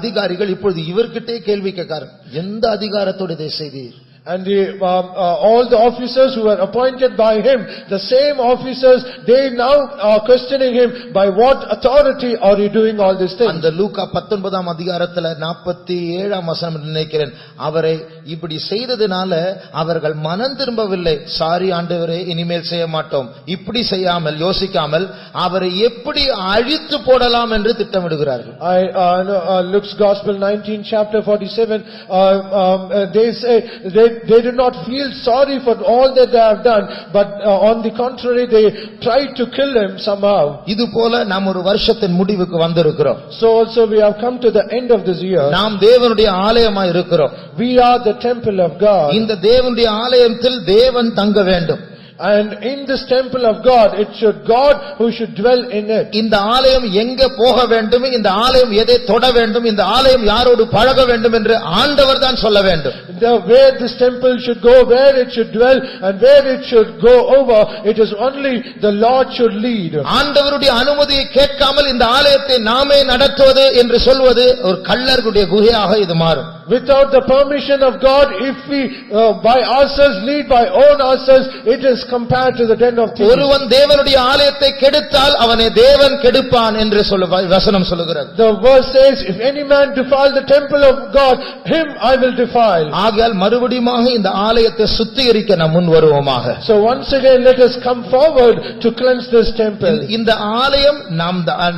அதிகாரிகள் இப்பொழுது இவர்கிட்டே கேள்வி கேட்கிறார்கள், எந்த அதிகாரத்தோடு இதை செய்தீர்? And all the officers who were appointed by him, the same officers, they now are questioning him, by what authority are you doing all these things? அந்த லூக்கா 19ஆம் அதிகாரத்துல 47ஆம் வசனம் நினைக்கிறேன், அவரை இப்படி செய்ததனால அவர்கள் மனம் திரும்பவில்லை. சாரி ஆண்டவரே, இனிமேல் செய்ய மாட்டோம். இப்படி செய்யாமல் யோசிக்காமல் அவரை எப்படி அழித்து போடலாம் என்று திட்டமிடுகிறார்கள். Luke's Gospel 19 chapter 47, they say they did not feel sorry for all that they have done, but on the contrary they tried to kill him somehow. இது போல நாம் ஒரு வருஷத்தின் முடிவுக்கு வந்திருக்கிறோம். So also we have come to the end of this year. நாம் தேவனுடைய ஆலயமாய் இருக்கிறோம். We are the temple of God. இந்த தேவனுடைய ஆலயத்தில் தேவன் தங்க வேண்டும். And in this temple of God, it should God who should dwell in it. இந்த ஆலயம் எங்க போக வேண்டும், இந்த ஆலயம் எதை தொட வேண்டும், இந்த ஆலயம் யாரோடு பழக வேண்டும் என்று ஆண்டவர் தான் சொல்ல வேண்டும். Where this temple should go, where it should dwell, and where it should go over, it is only the Lord should lead. ஆண்டவருடைய அனுமதியை கேட்காமல் இந்த ஆலயத்தை நாமே நடத்துவது என்று சொல்வது ஒரு கள்ளர்களுடைய குகையாக இது மாறும். Without the permission of God, if we by ourselves lead by own ourselves, it is compared to the den of thieves. ஒருவன் தேவனுடைய ஆலயத்தை கெடுத்தால் அவனை தேவன் கெடுப்பான் என்று வசனம் சொல்லுகிறது. The verse says, if any man defile the temple of God, him I will defile. ஆகையால் மறுபடியுமாக இந்த ஆலயத்தை சுத்திகரிக்க நாம் முன் வருவோமாக. So once again let us come forward to cleanse this temple. இந்த ஆலயம்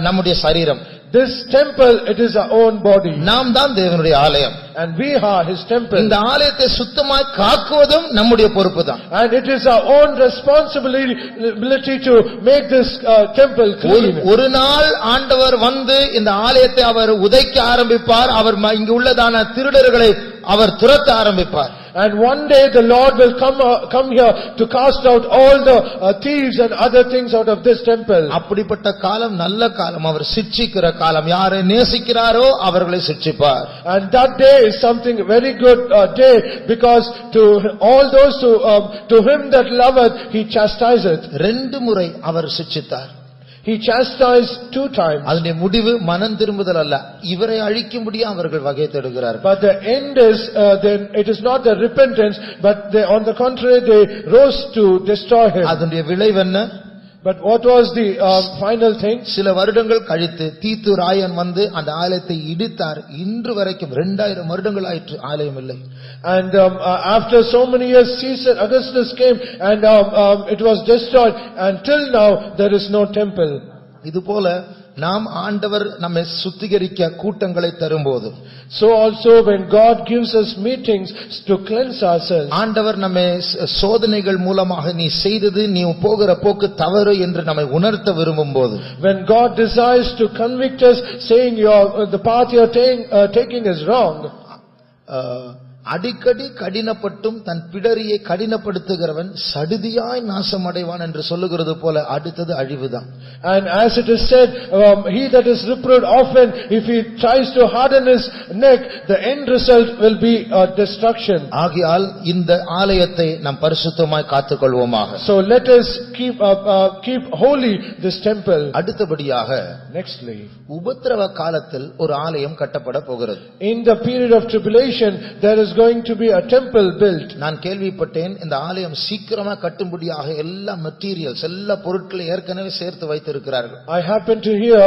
நம்முடைய சரீரம். This temple, it is our own body. நாம் தான் தேவனுடைய ஆலயம். And we are his temple. இந்த ஆலயத்தை சுத்தமாய் காக்குவதும் நம்முடைய பொறுப்பு தான். And it is our own responsibility to make this temple clean. ஒரு நாள் ஆண்டவர் வந்து இந்த ஆலயத்தை அவர் உதைக்க ஆரம்பிப்பார். அவர் இங்கு உள்ளதான திருடர்களை அவர் துரத்த ஆரம்பிப்பார். And one day the Lord will come here to cast out all the thieves and other things out of this temple. அப்படிப்பட்ட காலம் நல்ல காலம். அவர் சிட்சிக்கிற காலம். யாரை நேசிக்கிறாரோ அவர்களை சிட்சிப்பார். And that day is something very good day, because to all those to him that loveth he chastiseth. 2 முறை அவர் சிட்சித்தார். He chastised 2 times. அதனுடைய முடிவு மனம் திரும்புதல் அல்ல, இவரை அழிக்கும்படி அவர்கள் வகை தேடுகிறார்கள். But the end is then it is not the repentance, but they, on the contrary they rose to destroy him. அதனுடைய விளைவு என்ன? But what was the final thing? சில வருடங்கள் கழித்து தீத்து ராயன் வந்து அந்த ஆலயத்தை இடித்தார். இன்று வரைக்கும் 2000 வருடங்கள் ஆயிற்று, ஆலயம் இல்லை. And after so many years Caesar Augustus came and it was destroyed, and till now there is no temple. இதுபோல நாம் ஆண்டவர் நம்மை சுத்திகரிக்க கூட்டங்களை தரும்போது, so also when God gives us meetings to cleanse ourselves, ஆண்டவர் நம்மை சோதனைகள் மூலமாக நீ செய்தது நீ போகிற போக்கு தவறு என்று நம்மை உணர்த்த விரும்பும்போது, when God desires to convict us saying the path you are taking is wrong, அடிக்கடி கடினப்பட்டும் தன் பிடரியை கடினப்படுத்துகிறவன் சடுதியாய் நாசமடைவான் என்று சொல்லுகிறது போல அடுத்தது அழிவுதான். And as it is said, he that is reproved often, if he tries to harden his neck, the end result will be destruction. ஆகையால் இந்த ஆலயத்தை நாம் பரிசுத்தமாய் காத்துக்கொள்வோமாக. So let us keep holy this temple. அடுத்தபடியாக Nextly, உபத்திரவ காலத்தில் ஒரு ஆலயம் கட்டப்பட போகிறது. in the period of tribulation there is going to be a temple built. நான் கேள்விப்பட்டேன் இந்த ஆலயம் சீக்கிரமா கட்டும்படியாக எல்லா மெட்டீரியல்ஸ் எல்லா பொருட்களை ஏற்கனவே சேர்த்து வைத்திருக்கிறார்கள். I happen to hear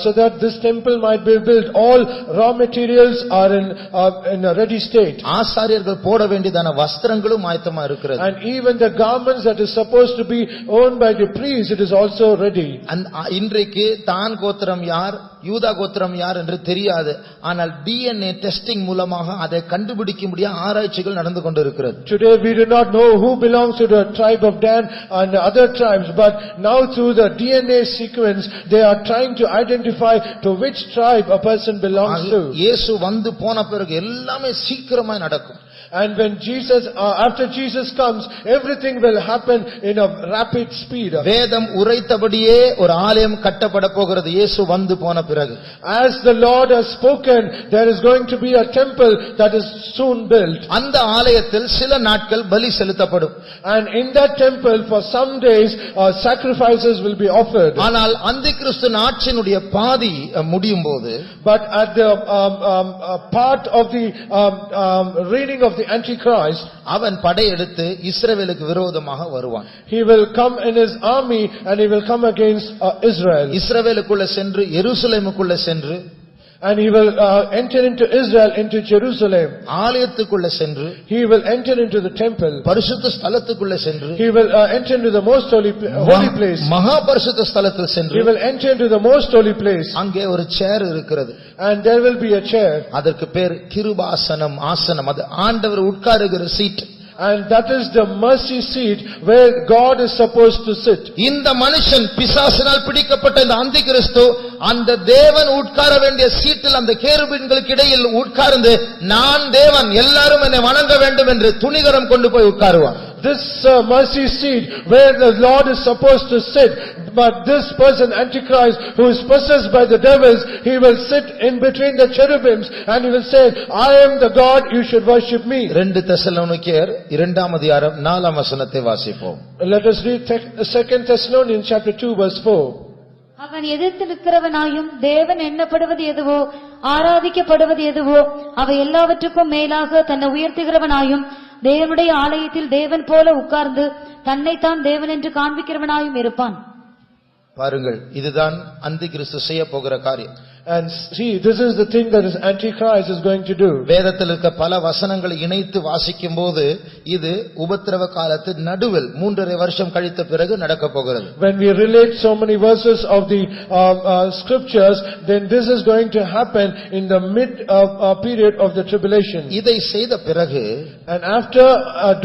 so that this temple might be built, all raw materials are in a ready state. ஆசாரியர்கள் போட வேண்டியதான வஸ்திரங்களும் ஆயத்தமா இருக்கிறது. And even the garments that is supposed to be owned by the priest, it is also ready. இன்றைக்கு தான் கோத்திரம் யார் யூதா கோத்திரம் யார் என்று தெரியாது. ஆனால் DNA டெஸ்டிங் மூலமாக அதை கண்டுபிடிக்கும்படியா ஆராய்ச்சிகள் நடந்து கொண்டிருக்கிறது. Today we do not know who belongs to the tribe of Dan and other tribes, but now through the DNA sequence they are trying to identify to which tribe a person belongs to. இயேசு வந்து போன பிறகு எல்லாமே சீக்கிரமாய் நடக்கும். And when after Jesus comes, everything will happen in a rapid speed. வேதம் உரைத்தபடியே ஒரு ஆலயம் கட்டப்பட போகிறது இயேசு வந்து போன பிறகு. As the Lord has spoken, there is going to be a temple that is soon built. அந்த ஆலயத்தில் சில நாட்கள் பலி செலுத்தப்படும். And in that temple for some days sacrifices will be offered. ஆனால் அந்திகிறிஸ்து ஆட்சியினுடைய பாதி முடியும் போது, but at the part of the reigning of the Antichrist, அவன் படையெடுத்து இஸ்ரவேலுக்கு விரோதமாக வருவான். he will come in his army and he will come against Israel. இஸ்ரவேலுக்குள்ள சென்று எருசலேமுக்குள்ள சென்று And he will enter into Israel, into Jerusalem. ஆலயத்துக்குள்ள சென்று He will enter into the temple. பரிசுத்த ஸ்தலத்துக்குள்ள சென்று He will enter into the most holy place. மகா பரிசுத்த ஸ்தலத்தில் சென்று He will enter into the most holy place. அங்கே ஒரு சேர் இருக்கிறது. And there will be a chair. அதற்கு பேர் கிருபாசனம், ஆசனம். அது ஆண்டவர் உட்காருகிற seat. And that is the mercy seat where God is supposed to sit. இந்த மனுஷன் பிசாசினால் பிடிக்கப்பட்ட இந்த அந்திகிறிஸ்து அந்த தேவன் உட்கார வேண்டிய சீட்டில் அந்த கேருபீன்களுக்கு இடையில் உட்கார்ந்து நான் தேவன் எல்லாரும் என்னை வணங்க வேண்டும் என்று துணிகரம் கொண்டு போய் உட்காருவான். This mercy seat where the Lord is supposed to sit, but this person Antichrist who is possessed by the devils, he will sit in between the cherubims and he will say, I am the God, you should worship me. 2 தெசலோனிக்கேயர் 2ஆம் அதிகாரம் 4ஆம் வசனத்தை வாசிப்போம். Let us read 2 Thessalonians chapter 2 verse 4. அவன் எதிர்த்து நிற்கிறவனாயும் தேவன் எண்ணப்படுவது எதுவோ ஆராதிக்கப்படுவது எதுவோ அவை எல்லாவற்றுக்கும் மேலாக தன்னை உயர்த்துகிறவனாயும் தேவனுடைய ஆலயத்தில் தேவன் போல உட்கார்ந்து தன்னைத்தான் தேவன் என்று காண்பிக்கிறவனாயும் இருப்பான். பாருங்கள், இதுதான் அந்திகிறிஸ்து செய்ய போகிற காரியம். And see, this is the thing that is Antichrist is going to do. வேதத்தில் இருக்க பல வசனங்களை இணைத்து வாசிக்கும்போது இது உபத்திரவ காலத்து நடுவில் 3.5 வருஷம் கழித்த பிறகு நடக்க போகிறது. When we relate so many verses of the scriptures, then this is going to happen in the mid period of the tribulation. இதை செய்த பிறகு, and after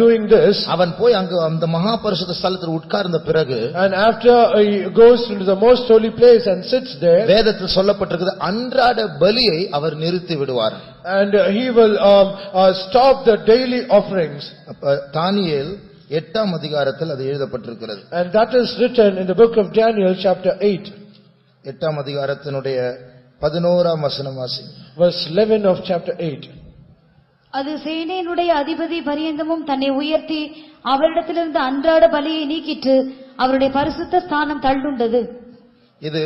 doing this, அவன் போய் அங்கு அந்த மகா பரிசுத்த ஸ்தலத்தில் உட்கார்ந்த பிறகு, and after he goes into the most holy place and sits there, வேதத்தில் சொல்லப்பட்டிருக்கிறது அன்றாட பலியை அவர் நிறுத்தி விடுவார். and he will stop the daily offerings. தானியேல் 8ஆம் அதிகாரத்தில் அது எழுதப்பட்டிருக்கிறது. And that is written in the book of Daniel chapter 8. 8ஆம் அதிகாரத்தினுடைய 11ஆம் வசனம் வாசி. Verse 11 of chapter 8. அது சேனையினுடைய அதிபதி பரியந்தமும் தன்னை உயர்த்தி அவரிடத்திலிருந்து அன்றாட பலியை நீக்கிட்டு அவருடைய பரிசுத்த ஸ்தானம் தள்ளுண்டது. இது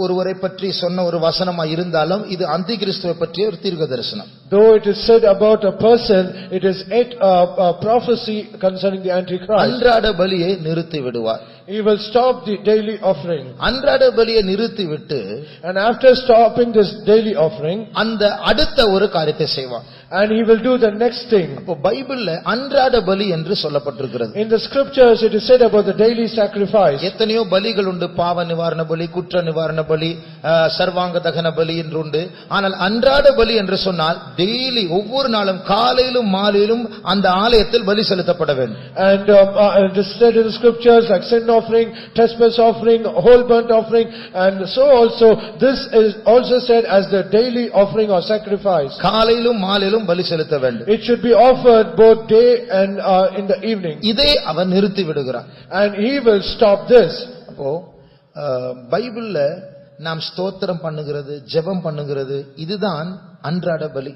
ஒருவரை பற்றி சொன்ன ஒரு வசனமா இருந்தாலும் இது அந்திகிறிஸ்துவை பற்றிய ஒரு தீர்க்கதரிசனம். Though it is said about a person, it is a prophecy concerning the Antichrist. அன்றாட பலியை நிறுத்தி விடுவார். He will stop the daily offering. அன்றாட பலியை நிறுத்தி விட்டு, and after stopping this daily offering, அந்த அடுத்த ஒரு காரியத்தை செய்வார். and he will do the next thing. அப்ப பைபிள்ல அன்றாட பலி என்று சொல்லப்பட்டிருக்கிறது. In the scriptures it is said about the daily sacrifice. எத்தனையோ பலிகள் உண்டு. பாவ நிவாரண பலி, குற்ற நிவாரண பலி, சர்வாங்க தகன பலி என்று உண்டு. ஆனால் அன்றாட பலி என்று சொன்னால் டெய்லி ஒவ்வொரு நாளும் காலையிலும் மாலையிலும் அந்த ஆலயத்தில் பலி செலுத்தப்பட வேண்டும். And it is said in the scriptures like sin offering, trespass offering, whole burnt offering, and so also this is also said as the daily offering or sacrifice. காலையிலும் மாலையிலும் பலி செலுத்த வேண்டும். It should be offered both day and in the evening. இதை அவன் நிறுத்தி விடுகிறான். And he will stop this. அப்போ பைபிள்ல நாம் ஸ்தோத்திரம் பண்ணுகிறது, ஜெபம் பண்ணுகிறது, இதுதான் அன்றாட பலி.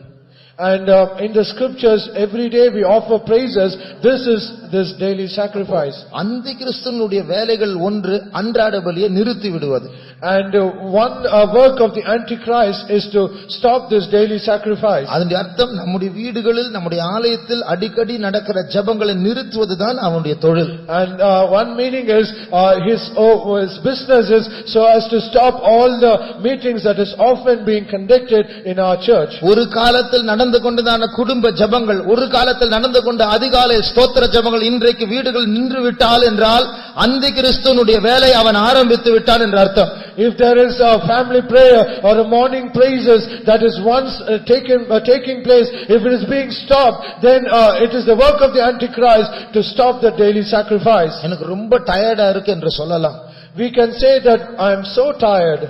And in the scriptures every day we offer praises. This is this daily sacrifice. அந்திகிறிஸ்துவினுடைய வேலைகள் ஒன்று அன்றாட பலியை நிறுத்தி விடுவது. And one work of the Antichrist is to stop this daily sacrifice. அதனுடைய அர்த்தம் நம்முடைய வீடுகளில் நம்முடைய ஆலயத்தில் அடிக்கடி நடக்கிற ஜெபங்களை நிறுத்துவதுதான் அவனுடைய தொழில். And one meaning is his business is so as to stop all the meetings that is often being conducted in our church. ஒரு காலத்தில் நடந்து கொண்டதான குடும்ப ஜெபங்கள், ஒரு காலத்தில் நடந்து கொண்ட அதிகாலை ஸ்தோத்திர ஜெபங்கள் இன்றைக்கு வீடுகள் நின்று விட்டால் என்றால் அந்திகிறிஸ்துவினுடைய வேலை அவன் ஆரம்பித்து விட்டான் என்ற அர்த்தம். If there is a family prayer or a morning praises that is once taking place, if it is being stopped, then it is the work of the Antichrist to stop the daily sacrifice. எனக்கு ரொம்ப டயர்டா இருக்கு என்று சொல்லலாம். We can say that I am so tired.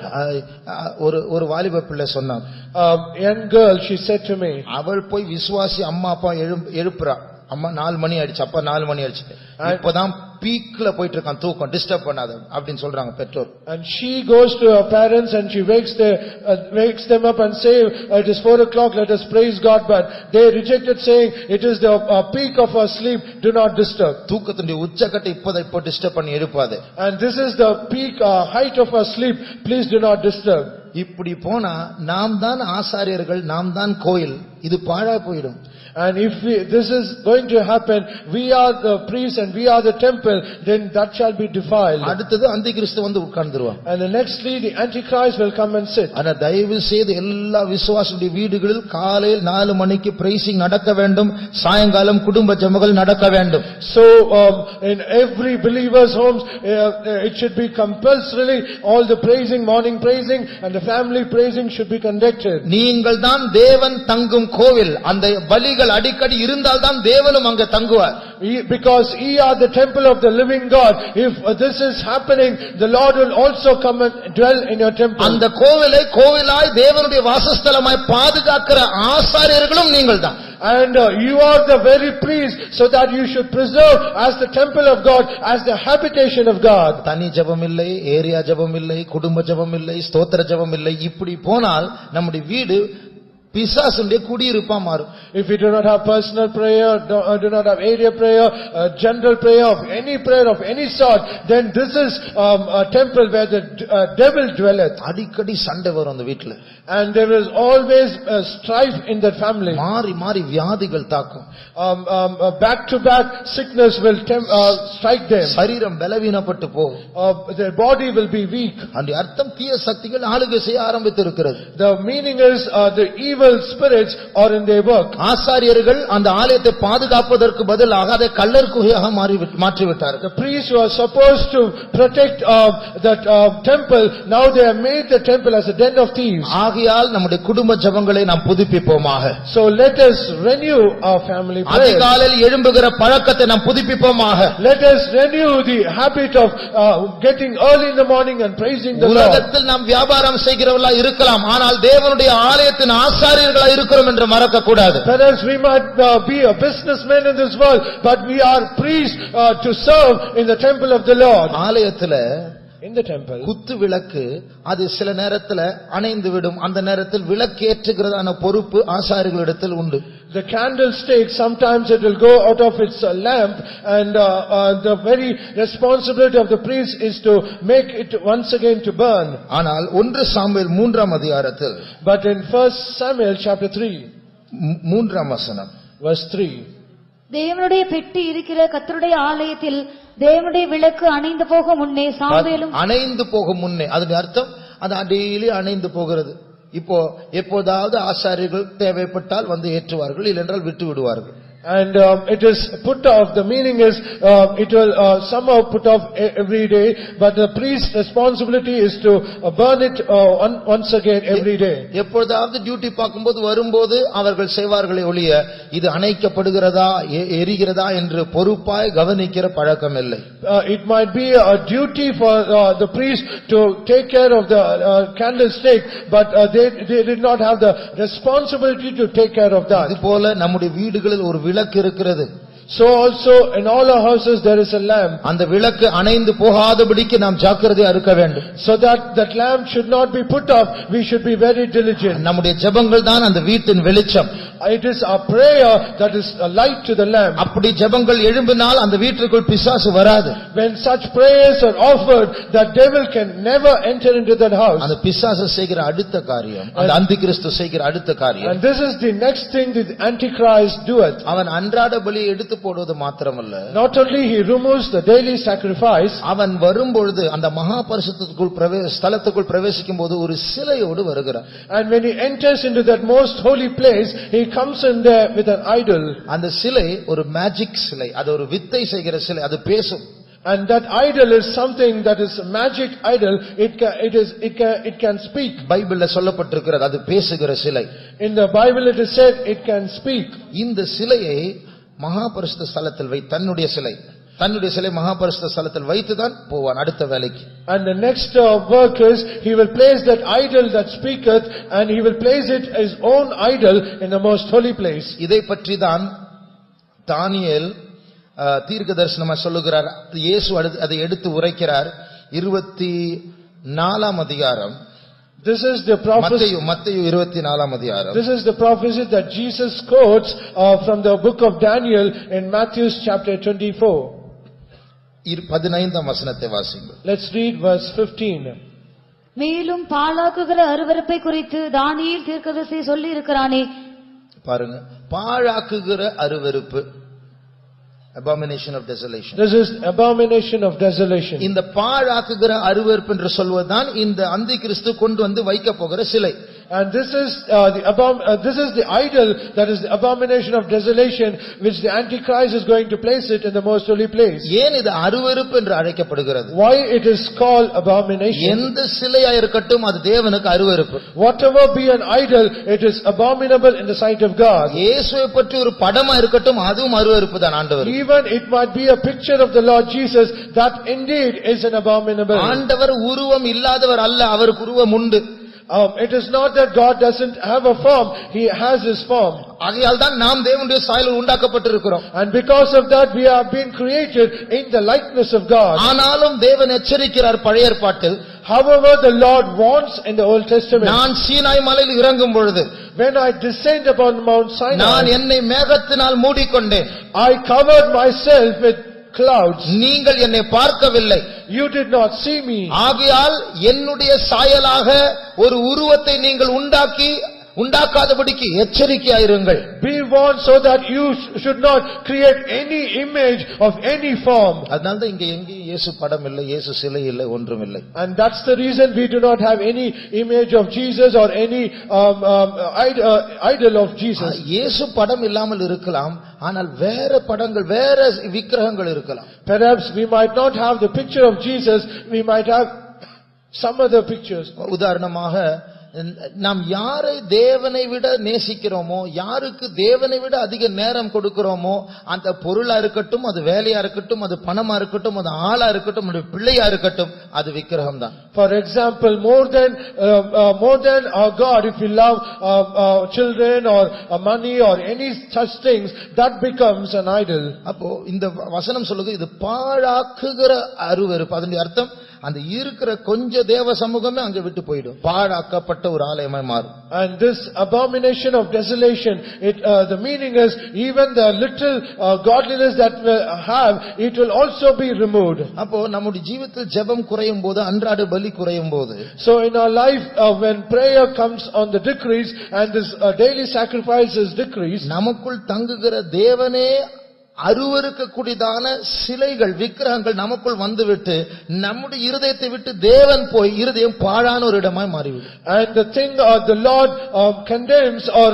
ஒரு வாலிப பிள்ளை சொன்னான். Young girl, she said to me, அவள் போய் விசுவாசி அம்மா அப்பா எழுப்புறா. அம்மா 4 மணி ஆயிடுச்சு, அப்பா 4 மணி ஆயிடுச்சு, இப்பதான் பீக்ல போயிட்டு இருக்கான், தூக்கம், டிஸ்டர்ப் பண்ணாத அப்படின்னு சொல்றாங்க பெற்றோர். And she goes to her parents and she wakes them up and say, it is 4 o'clock, let us praise God, but they rejected saying it is the peak of our sleep, do not disturb. தூக்கத்துடைய உச்சக்கட்டை இப்போ disturb பண்ணி எழுப்பாதே. And this is the peak height of our sleep, please do not disturb. இப்படி போனா நாம் தான் ஆசாரியர்கள், நாம் தான் கோயில், இது பாழா போயிடும். And if this is going to happen, we are the priests and we are the temple, then that shall be defiled. அடுத்தது அந்திகிறிஸ்து வந்து உட்கார்ந்துருவான். And the nextly the Antichrist will come and sit. ஆனா தயவு செய்து எல்லா விசுவாசிகளுடைய வீடுகளில் காலையில் 4 மணிக்கு பிரைசிங் நடக்க வேண்டும், சாயங்காலம் குடும்ப ஜெபங்கள் நடக்க வேண்டும். So in every believer's homes it should be compulsorily all the praising, morning praising and the family praising should be conducted. நீங்கள் தான் தேவன் தங்கும் கோவில். அந்த பலிகள் அடிக்கடி இருந்தால் தான் தேவனும் அங்க தங்குவார். Because ye are the temple of the living God. If this is happening, the Lord will also come and dwell in your temple. அந்த கோவிலை கோவிலாய் தேவனுடைய வாசஸ்தலமாய் பாதுகாக்கிற ஆசாரியர்களும் நீங்கள்தான். And you are the very priest, so that you should preserve as the temple of God, as the habitation of God. தனி ஜெபம் இல்லை, area ஜெபம் இல்லை, குடும்ப ஜெபம் இல்லை, ஸ்தோத்திர ஜெபம் இல்லை. இப்படி போனால் நம்முடைய வீடு பிசாசுடைய குடியிருப்பா மாறும். If we do not have personal prayer, do not have area prayer, general prayer of any prayer of any sort, then this is a temple where the devil dwelleth. அடிக்கடி சண்டை வரும் அந்த வீட்டுல. And there is always strife in that family. மாறி மாறி வியாதிகள் தாக்கும். Back to back sickness will strike them. சரீரம் பலவீனப்பட்டு போகும். Their body will be weak. அந்த அர்த்தம் தீய சக்திகள் ஆளுகை செய்ய ஆரம்பித்திருக்கிறது. The meaning is the evil spirits are in their work. ஆசாரியர்கள் அந்த ஆலயத்தை பாதுகாப்பதற்கு பதிலாக அதை கள்ளர் குகையாக மாற்றி விட்டார்கள். The priests who are supposed to protect that temple, now they have made the temple as a den of thieves. ஆகையால் நம்முடைய குடும்ப ஜெபங்களை நாம் புதுப்பிப்போமாக. So let us renew our family prayer. அதிகாலையில் எழும்புகிற பழக்கத்தை நாம் புதுப்பிப்போமாக. Let us renew the habit of getting early in the morning and praising the Lord. உலகத்தில் நாம் வியாபாரம் செய்கிறவர்களாக இருக்கலாம், ஆனால் தேவனுடைய ஆலயத்தின் ஆசாரியர்களாக இருக்கிறோம் என்று மறக்க கூடாது. Perhaps we might be a businessman in this world, but we are priests to serve in the temple of the Lord. ஆலயத்துல In the temple, குத்து விளக்கு அது சில நேரத்துல அணைந்து விடும். அந்த நேரத்தில் விளக்கேற்றுகிறதான பொறுப்பு ஆசாரியர்களிடத்தில் உண்டு. the candlestick, sometimes it will go out of its lamp, and the very responsibility of the priest is to make it once again to burn. ஆனால் 1 சாமுவேல் 3ஆம் அதிகாரத்தில் But in 1 Samuel chapter 3, 3ஆம் வசனம், verse 3, தேவனுடைய பெட்டி இருக்கிற கர்த்தருடைய ஆலயத்தில் தேவனுடைய விளக்கு அணைந்து போக முன்னே சாமுவேலும் அணைந்து போகும் முன்னே, அதன் அர்த்தம் அது டெய்லி அணைந்து போகிறது. இப்போ எப்போதாவது ஆசாரியர்கள் தேவைப்பட்டால் வந்து ஏற்றுவார்கள், இல்லென்றால் விட்டு விடுவார்கள். And it is put off. The meaning is it will somehow put off every day, but the priest's responsibility is to burn it once again every day. எப்பொழுதாவது டியூட்டி பார்க்கும்போது வரும்போது அவர்கள் செய்வார்களே ஒழிய இது அணைக்கப்படுகிறதா எரிகிறதா என்று பொறுப்பாய் கவனிக்கிற பழக்கம் இல்லை. It might be a duty for the priest to take care of the candlestick, but they did not have the responsibility to take care of that. இதுபோல நம்முடைய வீடுகளில் ஒரு விளக்கு இருக்கிறது. So also in all our houses there is a lamp. அந்த விளக்கு அணைந்து போகாதபடிக்கு நாம் ஜாக்கிரதையா இருக்க வேண்டும். So that lamp should not be put off. We should be very diligent. நம்முடைய ஜெபங்கள் தான் அந்த வீட்டின் வெளிச்சம். It is our prayer that is a light to the lamp. அப்படி ஜெபங்கள் எழும்பினால் அந்த வீட்டுக்குள் பிசாசு வராது. When such prayers are offered, the devil can never enter into that house. அந்த பிசாசு செய்கிற அடுத்த காரியம், அந்த அந்திகிறிஸ்து செய்கிற அடுத்த காரியம், And this is the next thing the Antichrist doeth. அவன் அன்றாட பலியை எடுத்து போடுவது மாத்திரமல்ல, Not only he removes the daily sacrifice, அவன் வரும்பொழுது அந்த மகா பரிசுத்தத்துக்குள் ஸ்தலத்துக்குள் பிரவேசிக்கும் போது ஒரு சிலையோடு வருகிறார். and when he enters into that most holy place, he comes in there with an idol. அந்த சிலை ஒரு மேஜிக் சிலை, அது ஒரு வித்தை செய்கிற சிலை, அது பேசும். And that idol is something that is a magic idol. It can speak. பைபிள்ல சொல்லப்பட்டிருக்கிறது அது பேசுகிற சிலை. In the Bible it is said it can speak. இந்த சிலையை மகா பரிசுத்த ஸ்தலத்தில் தன்னுடைய சிலை மகா பரிசுத்த ஸ்தலத்தில் வைத்துதான் போவான் அடுத்த வேலைக்கு. And the next work is he will place that idol that speaketh, and he will place it his own idol in the most holy place. இதை பற்றி தான் தானியேல் தீர்க்கதரிசனமா சொல்லுகிறார். இயேசு அதை எடுத்து உரைக்கிறார். 24ஆம் அதிகாரம். This is the prophecy. மத்தேயு 24ஆம் அதிகாரம். This is the prophecy that Jesus quotes from the book of Daniel in Matthew chapter 24. 15ஆம் வசனத்தை வாசிங்கள். Let's read verse 15. மேலும் பாழாக்குகிற அருவருப்பை குறித்து தானியேல் தீர்க்கதரிசி சொல்லி இருக்கிறானே. பாருங்க, பாழாக்குகிற அருவருப்பு. Abomination of desolation. This is abomination of desolation. இந்த பாழாக்குகிற அருவருப்பு என்று சொல்வதுதான் இந்த அந்தி கிறிஸ்து கொண்டு வந்து வைக்க போகிற சிலை. And this is the idol, that is the abomination of desolation, which the Antichrist is going to place it in the most holy place. ஏன் இது அருவருப்பு என்று அழைக்கப்படுகிறது? Why it is called abomination? எந்த சிலையா இருக்கட்டும் அது தேவனுக்கு அருவருப்பு. Whatever be an idol, it is abominable in the sight of God. இயேசுவை பற்றி ஒரு படமா இருக்கட்டும் அதுவும் அருவருப்பு தான் ஆண்டவர். Even it might be a picture of the Lord Jesus, that indeed is an abominable. ஆண்டவர் உருவம் இல்லாதவர் அல்ல, அவருக்கு உருவம் உண்டு. It is not that God doesn't have a form, He has His form. ஆகையால் தான் நாம் தேவனுடைய சாயலில் உண்டாக்கப்பட்டிருக்கிறோம். And because of that we have been created in the likeness of God. ஆனாலும் தேவன் எச்சரிக்கிறார் பழைய ஏற்பாட்டில். However, the Lord warns in the Old Testament. நான் சீனாய் மலையில் இறங்கும் பொழுது, when I descend upon Mount Sinai, நான் என்னை மேகத்தினால் மூடிக்கொண்டேன். I covered myself with clouds. நீங்கள் என்னை பார்க்கவில்லை. You did not see me. ஆகையால் என்னுடைய சாயலாக ஒரு உருவத்தை நீங்கள் உண்டாக்காதபடிக்கு எச்சரிக்கையாயிருங்கள். Be warned so that you should not create any image of any form. அதனால தான் இங்க எங்கேயும் இயேசு படம் இல்லை, இயேசு சிலை இல்லை, ஒன்றும் இல்லை. And that's the reason we do not have any image of Jesus or any idol of Jesus. இயேசு படம் இல்லாமல் இருக்கலாம், ஆனால் வேற படங்கள் வேற விக்கிரகங்கள் இருக்கலாம். Perhaps we might not have the picture of Jesus, we might have some other pictures. உதாரணமாக நாம் யாரை தேவனை விட நேசிக்கிறோமோ, யாருக்கு தேவனை விட அதிக நேரம் கொடுக்கிறோமோ, அந்த பொருளா இருக்கட்டும், அது வேலையா இருக்கட்டும், அது பணமா இருக்கட்டும், அது ஆளா இருக்கட்டும், அது பிள்ளையா இருக்கட்டும், அது விக்கிரகம் தான். For example, more than our God, if we love children or money or any such things, that becomes an idol. அப்போ இந்த வசனம் சொல்லுது இது பாழாக்குகிற அருவருப்பு. அதனுடைய அர்த்தம் அந்த இருக்கிற கொஞ்ச தேவ சமூகமே அங்க விட்டு போயிடும், பாழாக்கப்பட்ட ஒரு ஆலயமாய் மாறும். And this abomination of desolation, the meaning is even the little godliness that we have, it will also be removed. அப்போ நம்முடைய ஜீவிதத்தில் ஜெபம் குறையும் போது, அன்றாட பலி குறையும் போது, so in our life when prayer comes on the decrease and this daily sacrifice is decreased, நமக்குள் தங்குகிற தேவனே அருவருக்கக்கூடியதான சிலைகள், விக்கிரகங்கள் நமக்குள் வந்துவிட்டு நம்முடைய இருதயத்தை விட்டு தேவன் போய் இருதயம் பாழான ஒரு இடமாய் மாறிவிடும். And the thing the Lord condemns or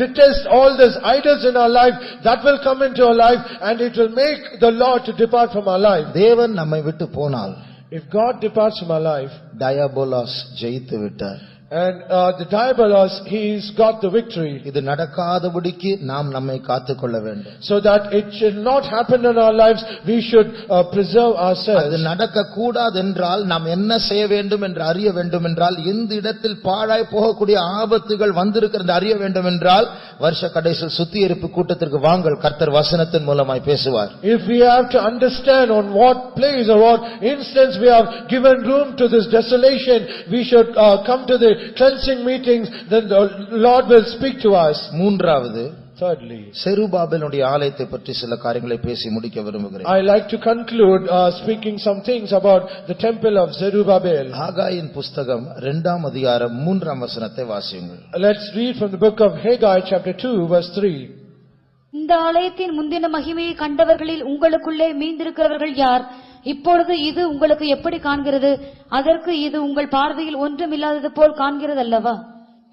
detests all these idols in our life, that will come into our life and it will make the Lord to depart from our life. தேவன் நம்மை விட்டு போனால், if God departs from our life, டயபோலாஸ் ஜெயித்து விட்டார். And the diabolos, he's got the victory. இது நடக்காதபடிக்கு நாம் நம்மை காத்துக்கொள்ள வேண்டும். So that it should not happen in our lives, we should preserve ourselves. அது நடக்க கூடாது என்றால் நாம் என்ன செய்ய வேண்டும் என்று அறிய வேண்டும் என்றால், எந்த இடத்தில் பாழாய் போகக்கூடிய ஆபத்துகள் வந்திருக்கிறது அறிய வேண்டும் என்றால், வருஷ கடைசியில் சுத்திகரிப்பு கூட்டத்திற்கு வாங்கள், கர்த்தர் வசனத்தின் மூலமாய் பேசுவார். If we have to understand on what place or what instance we have given room to this desolation, we should come to the cleansing meetings, then the Lord will speak to us. மூன்றாவது, thirdly, செருபாபேலுடைய ஆலயத்தை பற்றி சில காரியங்களை பேசி முடிக்க விரும்புகிறேன். I like to conclude speaking some things about the temple of Zerubbabel. ஆகாயின் புஸ்தகம் 2ஆம் அதிகாரம் 3ஆம் வசனத்தை வாசியுங்கள். Let's read from the book of Haggai chapter 2 verse 3. இந்த ஆலயத்தின் முந்தின மகிமையை கண்டவர்களில் உங்களுக்குள்ளே மீந்திருக்கிறவர்கள் யார்? இப்பொழுது இது உங்களுக்கு எப்படி காண்கிறது? அதற்கு இது உங்கள் பார்வையில் ஒன்றும் இல்லாதது போல் காண்கிறது அல்லவா?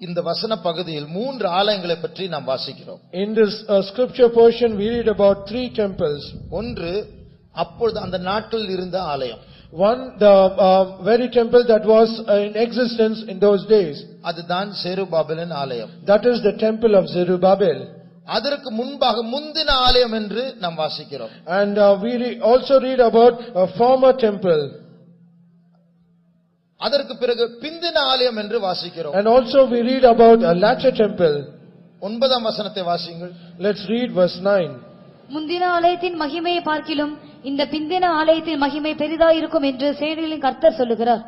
இந்த வசன பகுதியில் 3 ஆலயங்களை பற்றி நாம் வாசிக்கிறோம். In this scripture portion we read about 3 temples. ஒன்று அப்பொழுது அந்த நாட்டில் இருந்த ஆலயம். One, the very temple that was in existence in those days. அதுதான் செருபாபேலின் ஆலயம். That is the temple of Zerubbabel. அதற்கு முன்பாக முந்தின ஆலயம் என்று நாம் வாசிக்கிறோம். And we also read about a former temple. அதற்கு பிறகு பிந்தின ஆலயம் என்று வாசிக்கிறோம். And also we read about a latter temple. 9ஆம் வசனத்தை வாசியுங்கள். Let's read verse 9. முந்தின ஆலயத்தின் மகிமையை பார்க்கிலும் இந்த பிந்தின ஆலயத்தின் மகிமை பெரிதாயிருக்கும் என்று சேனைகளின் கர்த்தர் சொல்லுகிறார்.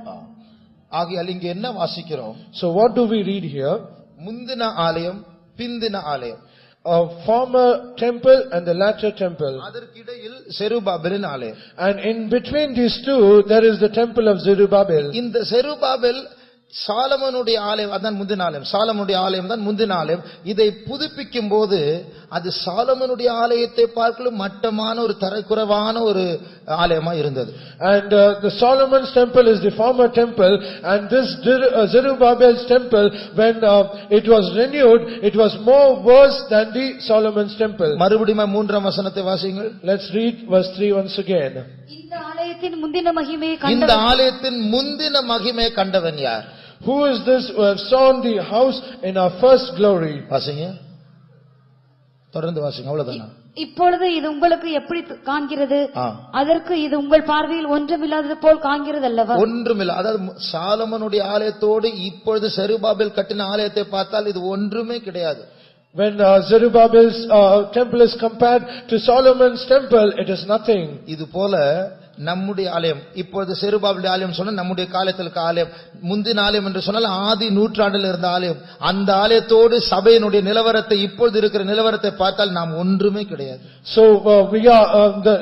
ஆகையால் இங்கே என்ன வாசிக்கிறோம்? So what do we read here? முந்தின ஆலயம், பிந்தின ஆலயம். A former temple and the latter temple. அதற்கிடையில் செருபாபேலின் ஆலயம். And in between these two there is the temple of Zerubbabel. இந்த செருபாபேல் சாலமோனுடைய ஆலயம் அதான் முந்தின ஆலயம், சாலமோனுடைய ஆலயம் தான் முந்தின ஆலயம். இதை புதுப்பிக்கும் போது அது சாலமோனுடைய ஆலயத்தை பார்க்கலும் மட்டமான ஒரு தரக்குறைவான ஒரு ஆலயமா இருந்தது. And the Solomon's temple is the former temple, and this Zerubbabel's temple, when it was renewed, it was more worse than the Solomon's temple. மறுபடியும் 3ஆம் வசனத்தை வாசியுங்கள். Let's read verse 3 once again. இந்த ஆலயத்தின் முந்தின மகிமையை இந்த ஆலயத்தின் முந்தின மகிமையை கண்டவன் யார்? Who is this who have sawn the house in our first glory? வாசிங்க, தொடர்ந்து வாசிங்க. அவ்வளவுதானா? இப்பொழுது இது உங்களுக்கு எப்படி காண்கிறது? அதற்கு இது உங்கள் பார்வையில் ஒன்றுமில்லாதது போல் காண்கிறது அல்லவா? ஒன்றுமில்லை. அதாவது சாலமோனுடைய ஆலயத்தோடு இப்பொழுது செருபாபேல் கட்டின ஆலயத்தை பார்த்தால் இது ஒன்றுமே கிடையாது. When Zerubbabel's temple is compared to Solomon's temple, it is nothing. இது போல நம்முடைய ஆலயம், இப்பொழுது செருபாபேலுடைய ஆலயம் சொன்னா நம்முடைய காலத்தில் இருக்க ஆலயம், முந்தின ஆலயம் என்று சொன்னால் ஆதி நூற்றாண்டில் இருந்த ஆலயம். அந்த ஆலயத்தோடு சபையினுடைய நிலவரத்தை இப்பொழுது இருக்கிற நிலவரத்தை பார்த்தால் நாம் ஒன்றுமே கிடையாது. So we are the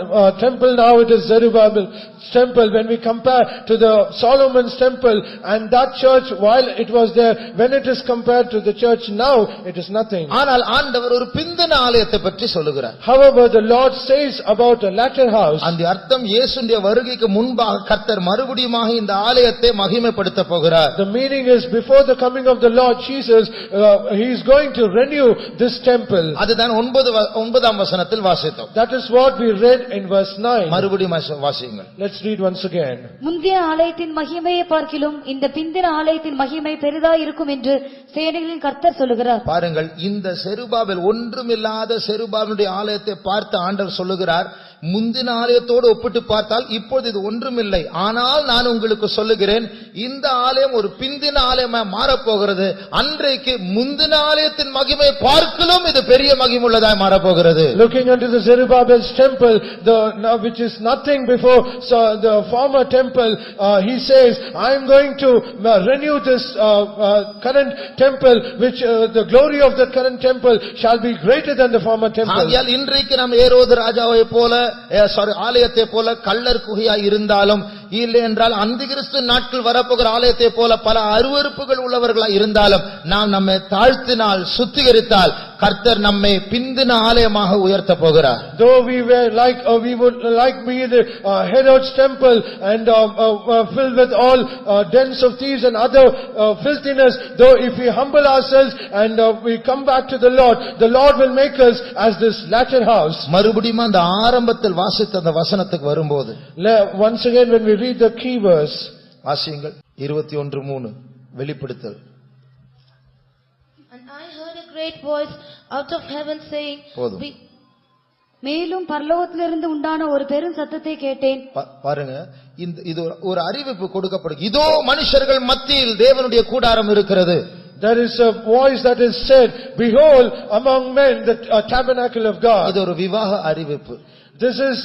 temple now, it is Zerubbabel's temple. When we compare to the Solomon's temple and that church while it was there, when it is compared to the church now, it is nothing. ஆனால் ஆண்டவர் ஒரு பிந்தின ஆலயத்தை பற்றி சொல்லுகிறார். However, the Lord says about a latter house. அந்த அர்த்தம் இயேசுவின் வருகைக்கு முன்பாக கர்த்தர் மறுபடியும் இந்த ஆலயத்தை மகிமைப்படுத்த போகிறார். The meaning is before the coming of the Lord Jesus, he is going to renew this temple. அதுதான் 9ஆம் வசனத்தில் வாசித்தோம். That is what we read in verse 9. மறுபடியும் வாசியுங்கள். Let's read once again. முந்தின ஆலயத்தின் மகிமையை பார்க்கிலும் இந்த பிந்தின ஆலயத்தின் மகிமை பெரிதாய் இருக்கும் என்று சேனைகளின் கர்த்தர் சொல்லுகிறார். பாருங்கள், இந்த செருபாபேல் ஒன்றுமில்லாத செருபாபேலுடைய ஆலயத்தை பார்த்து ஆண்டவர் சொல்லுகிறார், முந்தின ஆலயத்தோடு ஒப்பிட்டு பார்த்தால் இப்பொழுது இது ஒன்றுமில்லை. ஆனால் நான் உங்களுக்கு சொல்லுகிறேன், இந்த ஆலயம் ஒரு பிந்தின ஆலயமா மாறப்போகிறது. அன்றைக்கு முந்தின ஆலயத்தின் மகிமை பார்க்கலும் இது பெரிய மகிமுள்ளதாய் மாறப்போகிறது. Looking unto the Zerubbabel's temple, which is nothing before the former temple, he says, I am going to renew this current temple, which the glory of the current temple shall be greater than the former temple. ஆகையால் இன்றைக்கு நாம் ஏரோது ராஜாவை போல ஆலயத்தை போல கள்ளர் குகையாய் இருந்தாலும், இல்லை என்றால் அந்திகிறிஸ்து நாட்கள் வரப்போகிற ஆலயத்தை போல பல அருவருப்புகள் உள்ளவர்களாய் இருந்தாலும், நாம் நம்மை தாழ்த்தினால் சுத்திகரித்தால் கர்த்தர் நம்மை பிந்தின ஆலயமாக உயர்த்த போகிறார். Though we were like we would like be the Herod's temple and filled with all dens of thieves and other filthiness, though if we humble ourselves and we come back to the Lord will make us as this latter house. மறுபடியும் அந்த ஆரம்பத்தில் வாசித்த அந்த வசனத்துக்கு வரும்போது, once again when we read the key verse, வாசியுங்கள் 21:3 வெளிப்படுத்தல். And I heard a great voice out of heaven saying, மேலும் பரலோகத்திலிருந்து உண்டான ஒரு பெரும் சத்தத்தை கேட்டேன். பாருங்க, இது ஒரு அறிவிப்பு கொடுக்கப்படும். இதோ மனுஷர்கள் மத்தியில் தேவனுடைய கூடாரம் இருக்கிறது. There is a voice that is said, behold among men the tabernacle of God. இது ஒரு விவாக அறிவிப்பு. This is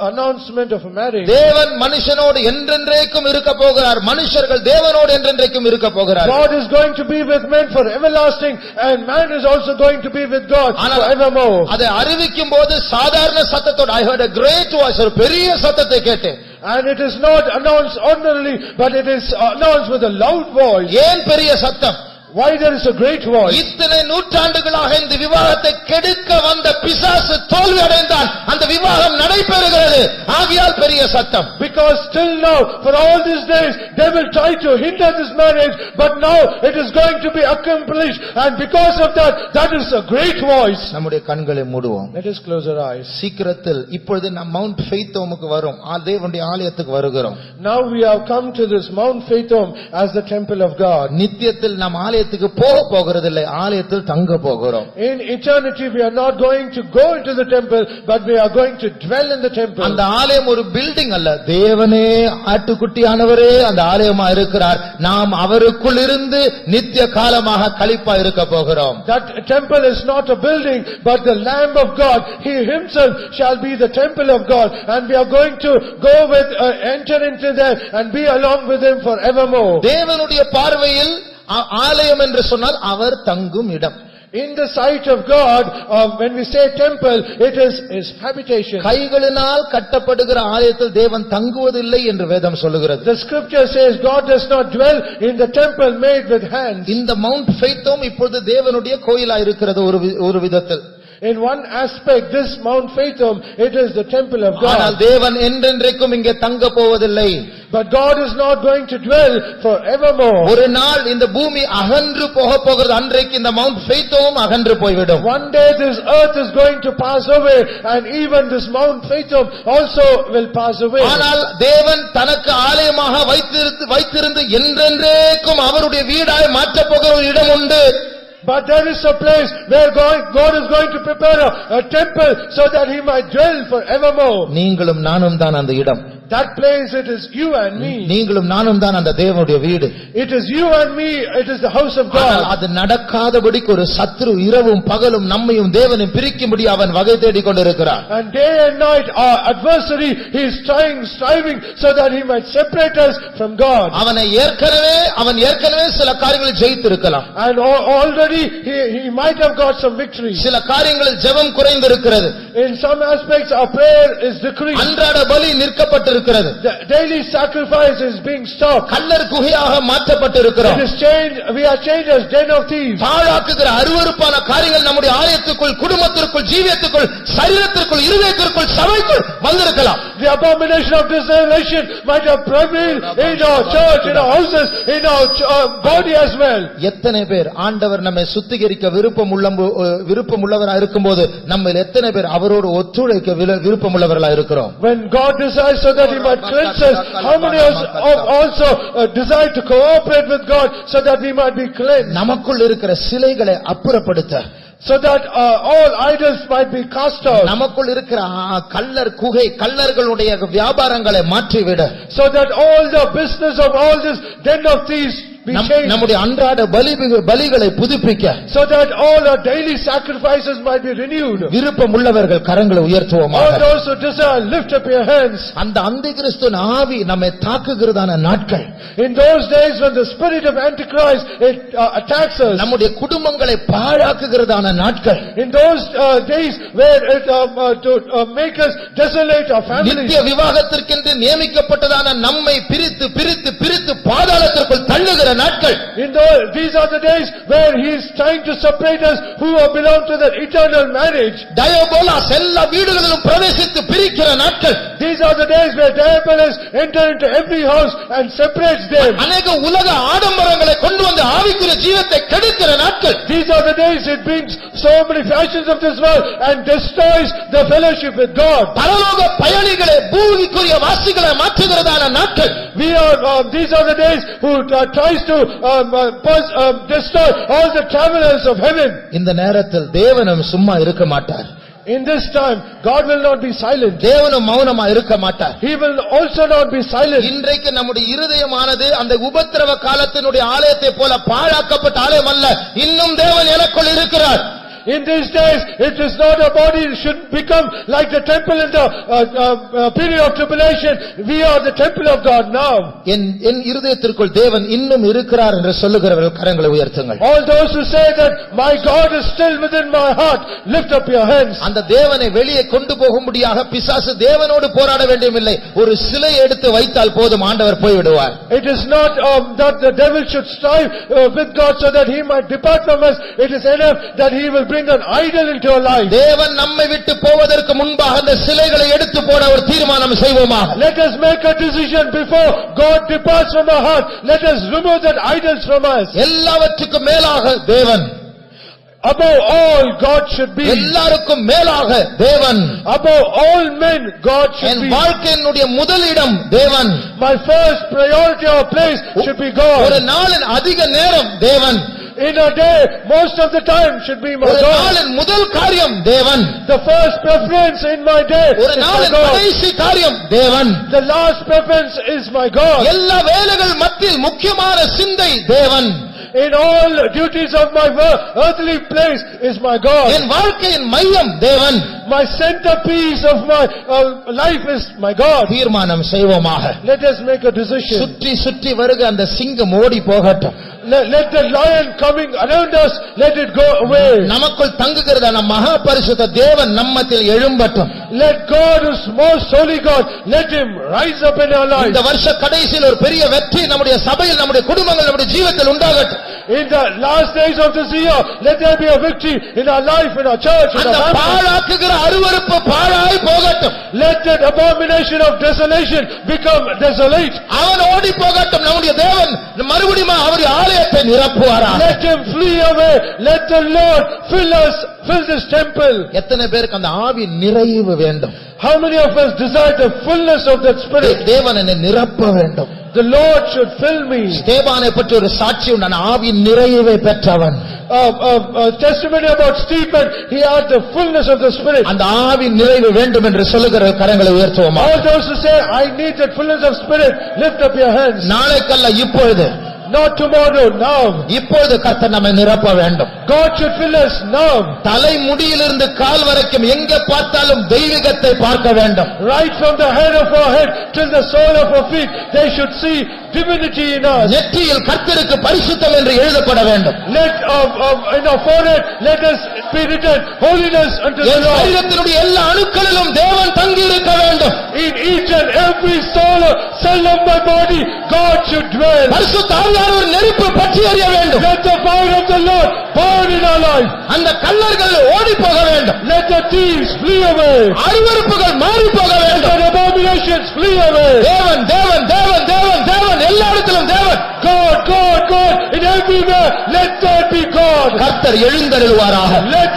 announcement of a marriage. தேவன் மனுஷனோடு என்றென்றைக்கும் இருக்க போகிறார். மனுஷர்கள் தேவனோடு என்றென்றைக்கும் இருக்க போகிறார். God is going to be with men for everlasting, and man is also going to be with God forevermore. அதை அறிவிக்கும் போது சாதாரண சத்தத்தோடு, I heard a great voice, ஒரு பெரிய சத்தத்தை கேட்டேன். And it is not announced ordinarily, but it is announced with a loud voice. ஏன் பெரிய சத்தம்? Why there is a great voice? இத்தனை நூற்றாண்டுகளாக இந்த விவாகத்தை கெடுக்க வந்த பிசாசு தோல்வி அடைந்தான். அந்த விவாகம் நடைபெறுகிறது. ஆகையால் பெரிய சத்தம். Because till now, for all these days, they will try to hinder this marriage, but now it is going to be accomplished, and because of that, that is a great voice. நம்முடைய கண்களை மூடுவோம். Let us close our eyes. சீக்கிரத்தில் இப்பொழுது நாம் mount ஃபெய்த்தோமுக்கு வரோம். தேவனுடைய ஆலயத்துக்கு வருகிறோம். Now we have come to this Mount Faithom as the temple of God. நித்தியத்தில் நாம் ஆலயத்துக்கு போக போகிறதில்லை, ஆலயத்தில் தங்க போகிறோம். In eternity we are not going to go into the temple, but we are going to dwell in the temple. அந்த ஆலயம் ஒரு பில்டிங் அல்ல, தேவனே ஆட்டுக்குட்டியானவரே அந்த ஆலயமா இருக்கிறார். நாம் அவருக்குள் இருந்து நித்திய காலமாக களிப்பா இருக்க போகிறோம். That temple is not a building, but the Lamb of God, he himself shall be the temple of God, and we are going to go with enter into there and be along with him forevermore. தேவனுடைய பார்வையில் ஆலயம் என்று சொன்னால் அவர் தங்கும் இடம். In the sight of God, when we say temple, it is his habitation. கைகளினால் கட்டப்படுகிற ஆலயத்தில் தேவன் தங்குவதில்லை என்று வேதம் சொல்லுகிறது. The scripture says God does not dwell in the temple made with hands. இந்த மவுண்ட் ஃபெய்த்தோம் இப்பொழுது தேவனுடைய கோயிலா இருக்கிறது ஒரு விதத்தில். In one aspect, this Mount Faithom, it is the temple of ஆனால் God. தேவன் என்றென்றைக்கும் இங்கே தங்க போவதில்லை. But God is not going to dwell forevermore. ஒரு நாள் இந்த பூமி அகன்று போகிறது. அன்றைக்கு இந்த மவுண்ட் ஃபெய்த்தோம் அகன்று போய்விடும். One day this earth is going to pass away, and even this Mount Faithom also will pass away. ஆனால் தேவன் தனக்கு ஆலயமாக வைத்திருந்து என்றென்றைக்கும் அவருடைய வீடாய் மாற்றப் போகிற ஒரு இடம் உண்டு. But there is a place where God is going to prepare a temple so that he might dwell forevermore. நீங்களும் நானும் தான் அந்த இடம். That place, it is you and me. நீங்களும் நானும் தான் அந்த தேவனுடைய வீடு. It is you and me, it is the house of God. அது நடக்காதபடிக்கு ஒரு சத்துரு இரவும் பகலும் நம்மையும் தேவனையும் பிரிக்கும்படி அவன் வகை தேடிக் கொண்டிருக்கிறான். And day and night our adversary, he is striving so that he might separate us from God. அவன் ஏற்கனவே சில காரியங்களில் ஜெயித்திருக்கலாம். And already he might have got some victory. சில காரியங்களில் ஜெபம் குறைந்திருக்கிறது. In some aspects our prayer is decreased. அன்றாட பலி நிற்கப்பட்டிருக்கிறது. The daily sacrifice is being stopped. Kallar குகையாக மாற்றப்பட்டிருக்கிறோம். It is changed, we are changed as den of thieves. பாழாக்குகிற அருவருப்பான காரியங்கள் நம்முடைய ஆலயத்துக்குள், குடும்பத்திற்குள், ஜீவியத்துக்குள், சரீரத்திற்குள், இருதயத்திற்குள், சபைக்குள் வந்திருக்கலாம். The abomination of desolation might have prevailed in our church, in our houses, in our body as well. எத்தனை பேர் ஆண்டவர் நம்மை சுத்திகரிக்க விருப்பமுள்ளவராக இருக்கும்போது நம்ம எத்தனை பேர் அவரோடு ஒத்துழைக்க விருப்பமுள்ளவர்களாக இருக்கிறோம்? When God desires so that he might cleanse us, how many of us also desire to cooperate with God so that we might be cleansed? நமக்குள் இருக்கிற சிலைகளை அப்புறப்படுத்த, so that all idols might be cast out, நமக்குள் இருக்கிற கள்ளர் குகை, கள்ளர்களுடைய வியாபாரங்களை மாற்றிவிட, so that all the business of all this den of thieves be changed, நம்முடைய அன்றாட பலிகளை புதுப்பிக்க, so that all our daily sacrifices might be renewed. விருப்பமுள்ளவர்கள் கரங்களை உயர்த்துவோமாக. All those who desire, lift up your hands. அந்த அந்திகிறிஸ்துவின் ஆவி நம்மை தாக்குகிறதான நாட்கள், in those days when the spirit of Antichrist attacks us, நம்முடைய குடும்பங்களை பாழாக்குகிறதான நாட்கள், in those days where it to make us desolate our families, நித்திய விவாகத்திற்கென்று நியமிக்கப்பட்டதான நம்மை பிரித்து பிரித்து பிரித்து பாதாளத்திற்குள் தள்ளுகிற நாட்கள், these are the days where he is trying to separate us who belong to the eternal marriage. டயபோலாஸ் எல்லா வீடுகளிலும் பிரவேசித்து பிரிக்கிற நாட்கள், these are the days where Diabolus enter into every house and separates them. அநேக உலக ஆடம்பரங்களை கொண்டு வந்து ஆவிக்குரிய ஜீவத்தை கெடுக்கிற நாட்கள், these are the days it brings so many fashions of this world and destroys the fellowship with God. பரலோக பயணிகளை பூமிக்குரிய வாசிகளை மாற்றுகிறதான நாட்கள், these are the days who tries to destroy all the travelers of heaven. இந்த நேரத்தில் தேவனும் சும்மா இருக்க மாட்டார். In this time God will not be silent. தேவனும் மௌனமா இருக்க மாட்டார். He will also not be silent. இன்றைக்கு நம்முடைய இருதயமானது அந்த உபத்திரவ காலத்தினுடைய ஆலயத்தை போல பாழாக்கப்பட்ட ஆலயம் அல்ல. இன்னும் தேவன் எனக்குள் இருக்கிறார். In these days, it is not a body should become like the temple in the period of tribulation. We are the temple of God now. என் இருதயத்திற்குள் தேவன் இன்னும் இருக்கிறார் என்று சொல்லுகிறவர்கள் கரங்களை உயர்த்துங்கள். All those who say that my God is still within my heart, lift up your hands. அந்த தேவனை வெளியே கொண்டு போகும்படியாக பிசாசு தேவனோடு போராட வேண்டியதில்லை. ஒரு சிலை எடுத்து வைத்தால் போதும், ஆண்டவர் போய்விடுவார். It is not that the devil should strive with God so that he might depart from us. It is enough that he will bring an idol into our life. தேவன் நம்மை விட்டு போவதற்கு முன்பாக அந்த சிலைகளை எடுத்து போட ஒரு தீர்மானம் செய்வோமாக. Let us make a decision before God departs from our heart. Let us remove that idols from us. எல்லாவற்றுக்கும் மேலாக தேவன், above all God should be. எல்லாருக்கும் மேலாக தேவன், above all men God should be. என் வாழ்க்கையினுடைய முதலிடம் தேவன். My first priority or place should be God. ஒரு நாளின் அதிக நேரம் தேவன். In a day, most of the time should be my ஒரு God. நாளின் முதல் காரியம் தேவன். The first preference in my day ஒரு is my நாளின் God. கடைசி காரியம் தேவன். The last preference is my God. எல்லா வேலைகள் மத்தியில் முக்கியமான சிந்தை தேவன். In all duties of my earthly place is my God. என் வாழ்க்கையின் மையம் தேவன். My centerpiece of my life is my God. தீர்மானம் செய்வோமாக. Let us make a decision. சுற்றி சுற்றி வருக அந்த சிங்கம் ஓடி போகட்டும். Let the lion coming around us, let it go away. நமக்குள் தங்குகிறதான மகா பரிசுத்த தேவன் நம்மத்தில் எழும்பட்டும். Let God, who's most holy God, let him rise up in our lives. இந்த வருஷ கடைசியில் ஒரு பெரிய வெற்றி நம்முடைய சபையில், நம்முடைய குடும்பங்கள், நம்முடைய ஜீவிதத்தில் உண்டாகட்டும். In the last days of this year, let there be a victory in our life, in our church, in அந்த our family. பாழாக்குகிற அருவருப்பு பாழாய் போகட்டும். Let that abomination of desolation become desolate. அவன் ஓடி போகட்டும். நம்முடைய தேவன் மறுபடியும் அவருடைய ஆலயத்தை நிரப்புவாராக. Let him flee away. Let the Lord fill this temple. எத்தனை பேருக்கு அந்த ஆவி நிறைவு வேண்டும்? How many of us desire the fullness of that spirit? தேவன் என்னை நிரப்ப வேண்டும். The Lord should fill me. ஸ்தேவானை பற்றி ஒரு சாட்சி உண்டு. நான் ஆவியின் நிறைவை பெற்றவன். Testimony about Stephen, he had the fullness of the spirit. அந்த ஆவியின் நிறைவு வேண்டும் என்று சொல்லுகிற கரங்களை உயர்த்துவோமா? All those who say, I need that fullness of spirit, lift up your hands. நாளைக்கல்ல இப்பொழுது. Not tomorrow, now. இப்பொழுது கர்த்தர் நம்மை நிரப்ப வேண்டும். God should fill us now. தலை முடியிலிருந்து கால் வரைக்கும் எங்கே பார்த்தாலும் தெய்வீகத்தை பார்க்க வேண்டும். Right from the head of our head till the sole of our feet, they should see divinity in us. நெற்றியில் கர்த்தருக்கு பரிசுத்தம் என்று எழுதப்பட வேண்டும். Let in our forehead, let us be written holiness unto the N Lord. சரீரத்தினுடைய எல்லா அணுக்களிலும் தேவன் தங்கி இருக்க வேண்டும். In each and every cell of my body, God should dwell. பரிசுத்த ஆவியானவர் நெருப்பு பற்றி எரிய வேண்டும். Let the fire of the Lord burn in our life. அந்த கள்ளர்கள் ஓடி போக வேண்டும். Let the thieves flee away. அருவருப்புகள் மாறி போக வேண்டும். Let the abominations flee away. தேவன் தேவன் தேவன் தேவன் தேவன் எல்லா இடத்திலும் தேவன். God, God, God, in everywhere, let there be God. கர்த்தர் எழுந்தருளுவாராக. Let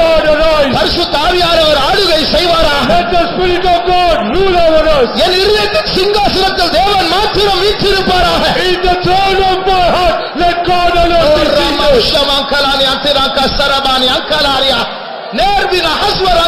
God arise. பரிசுத்த ஆவியானவர் ஆளுகை செய்வாராக. Let the Spirit of God rule over us. என் இதயத்தின் சிங்காசனத்தில் தேவன் மாத்திரம் வீற்றிருப்பாராக. In the throne of my heart, let God alone be seated. ரமஷமங்கலானி அந்திராக சரபானி அங்கலாரியா நேர்வின ஹஸ்வர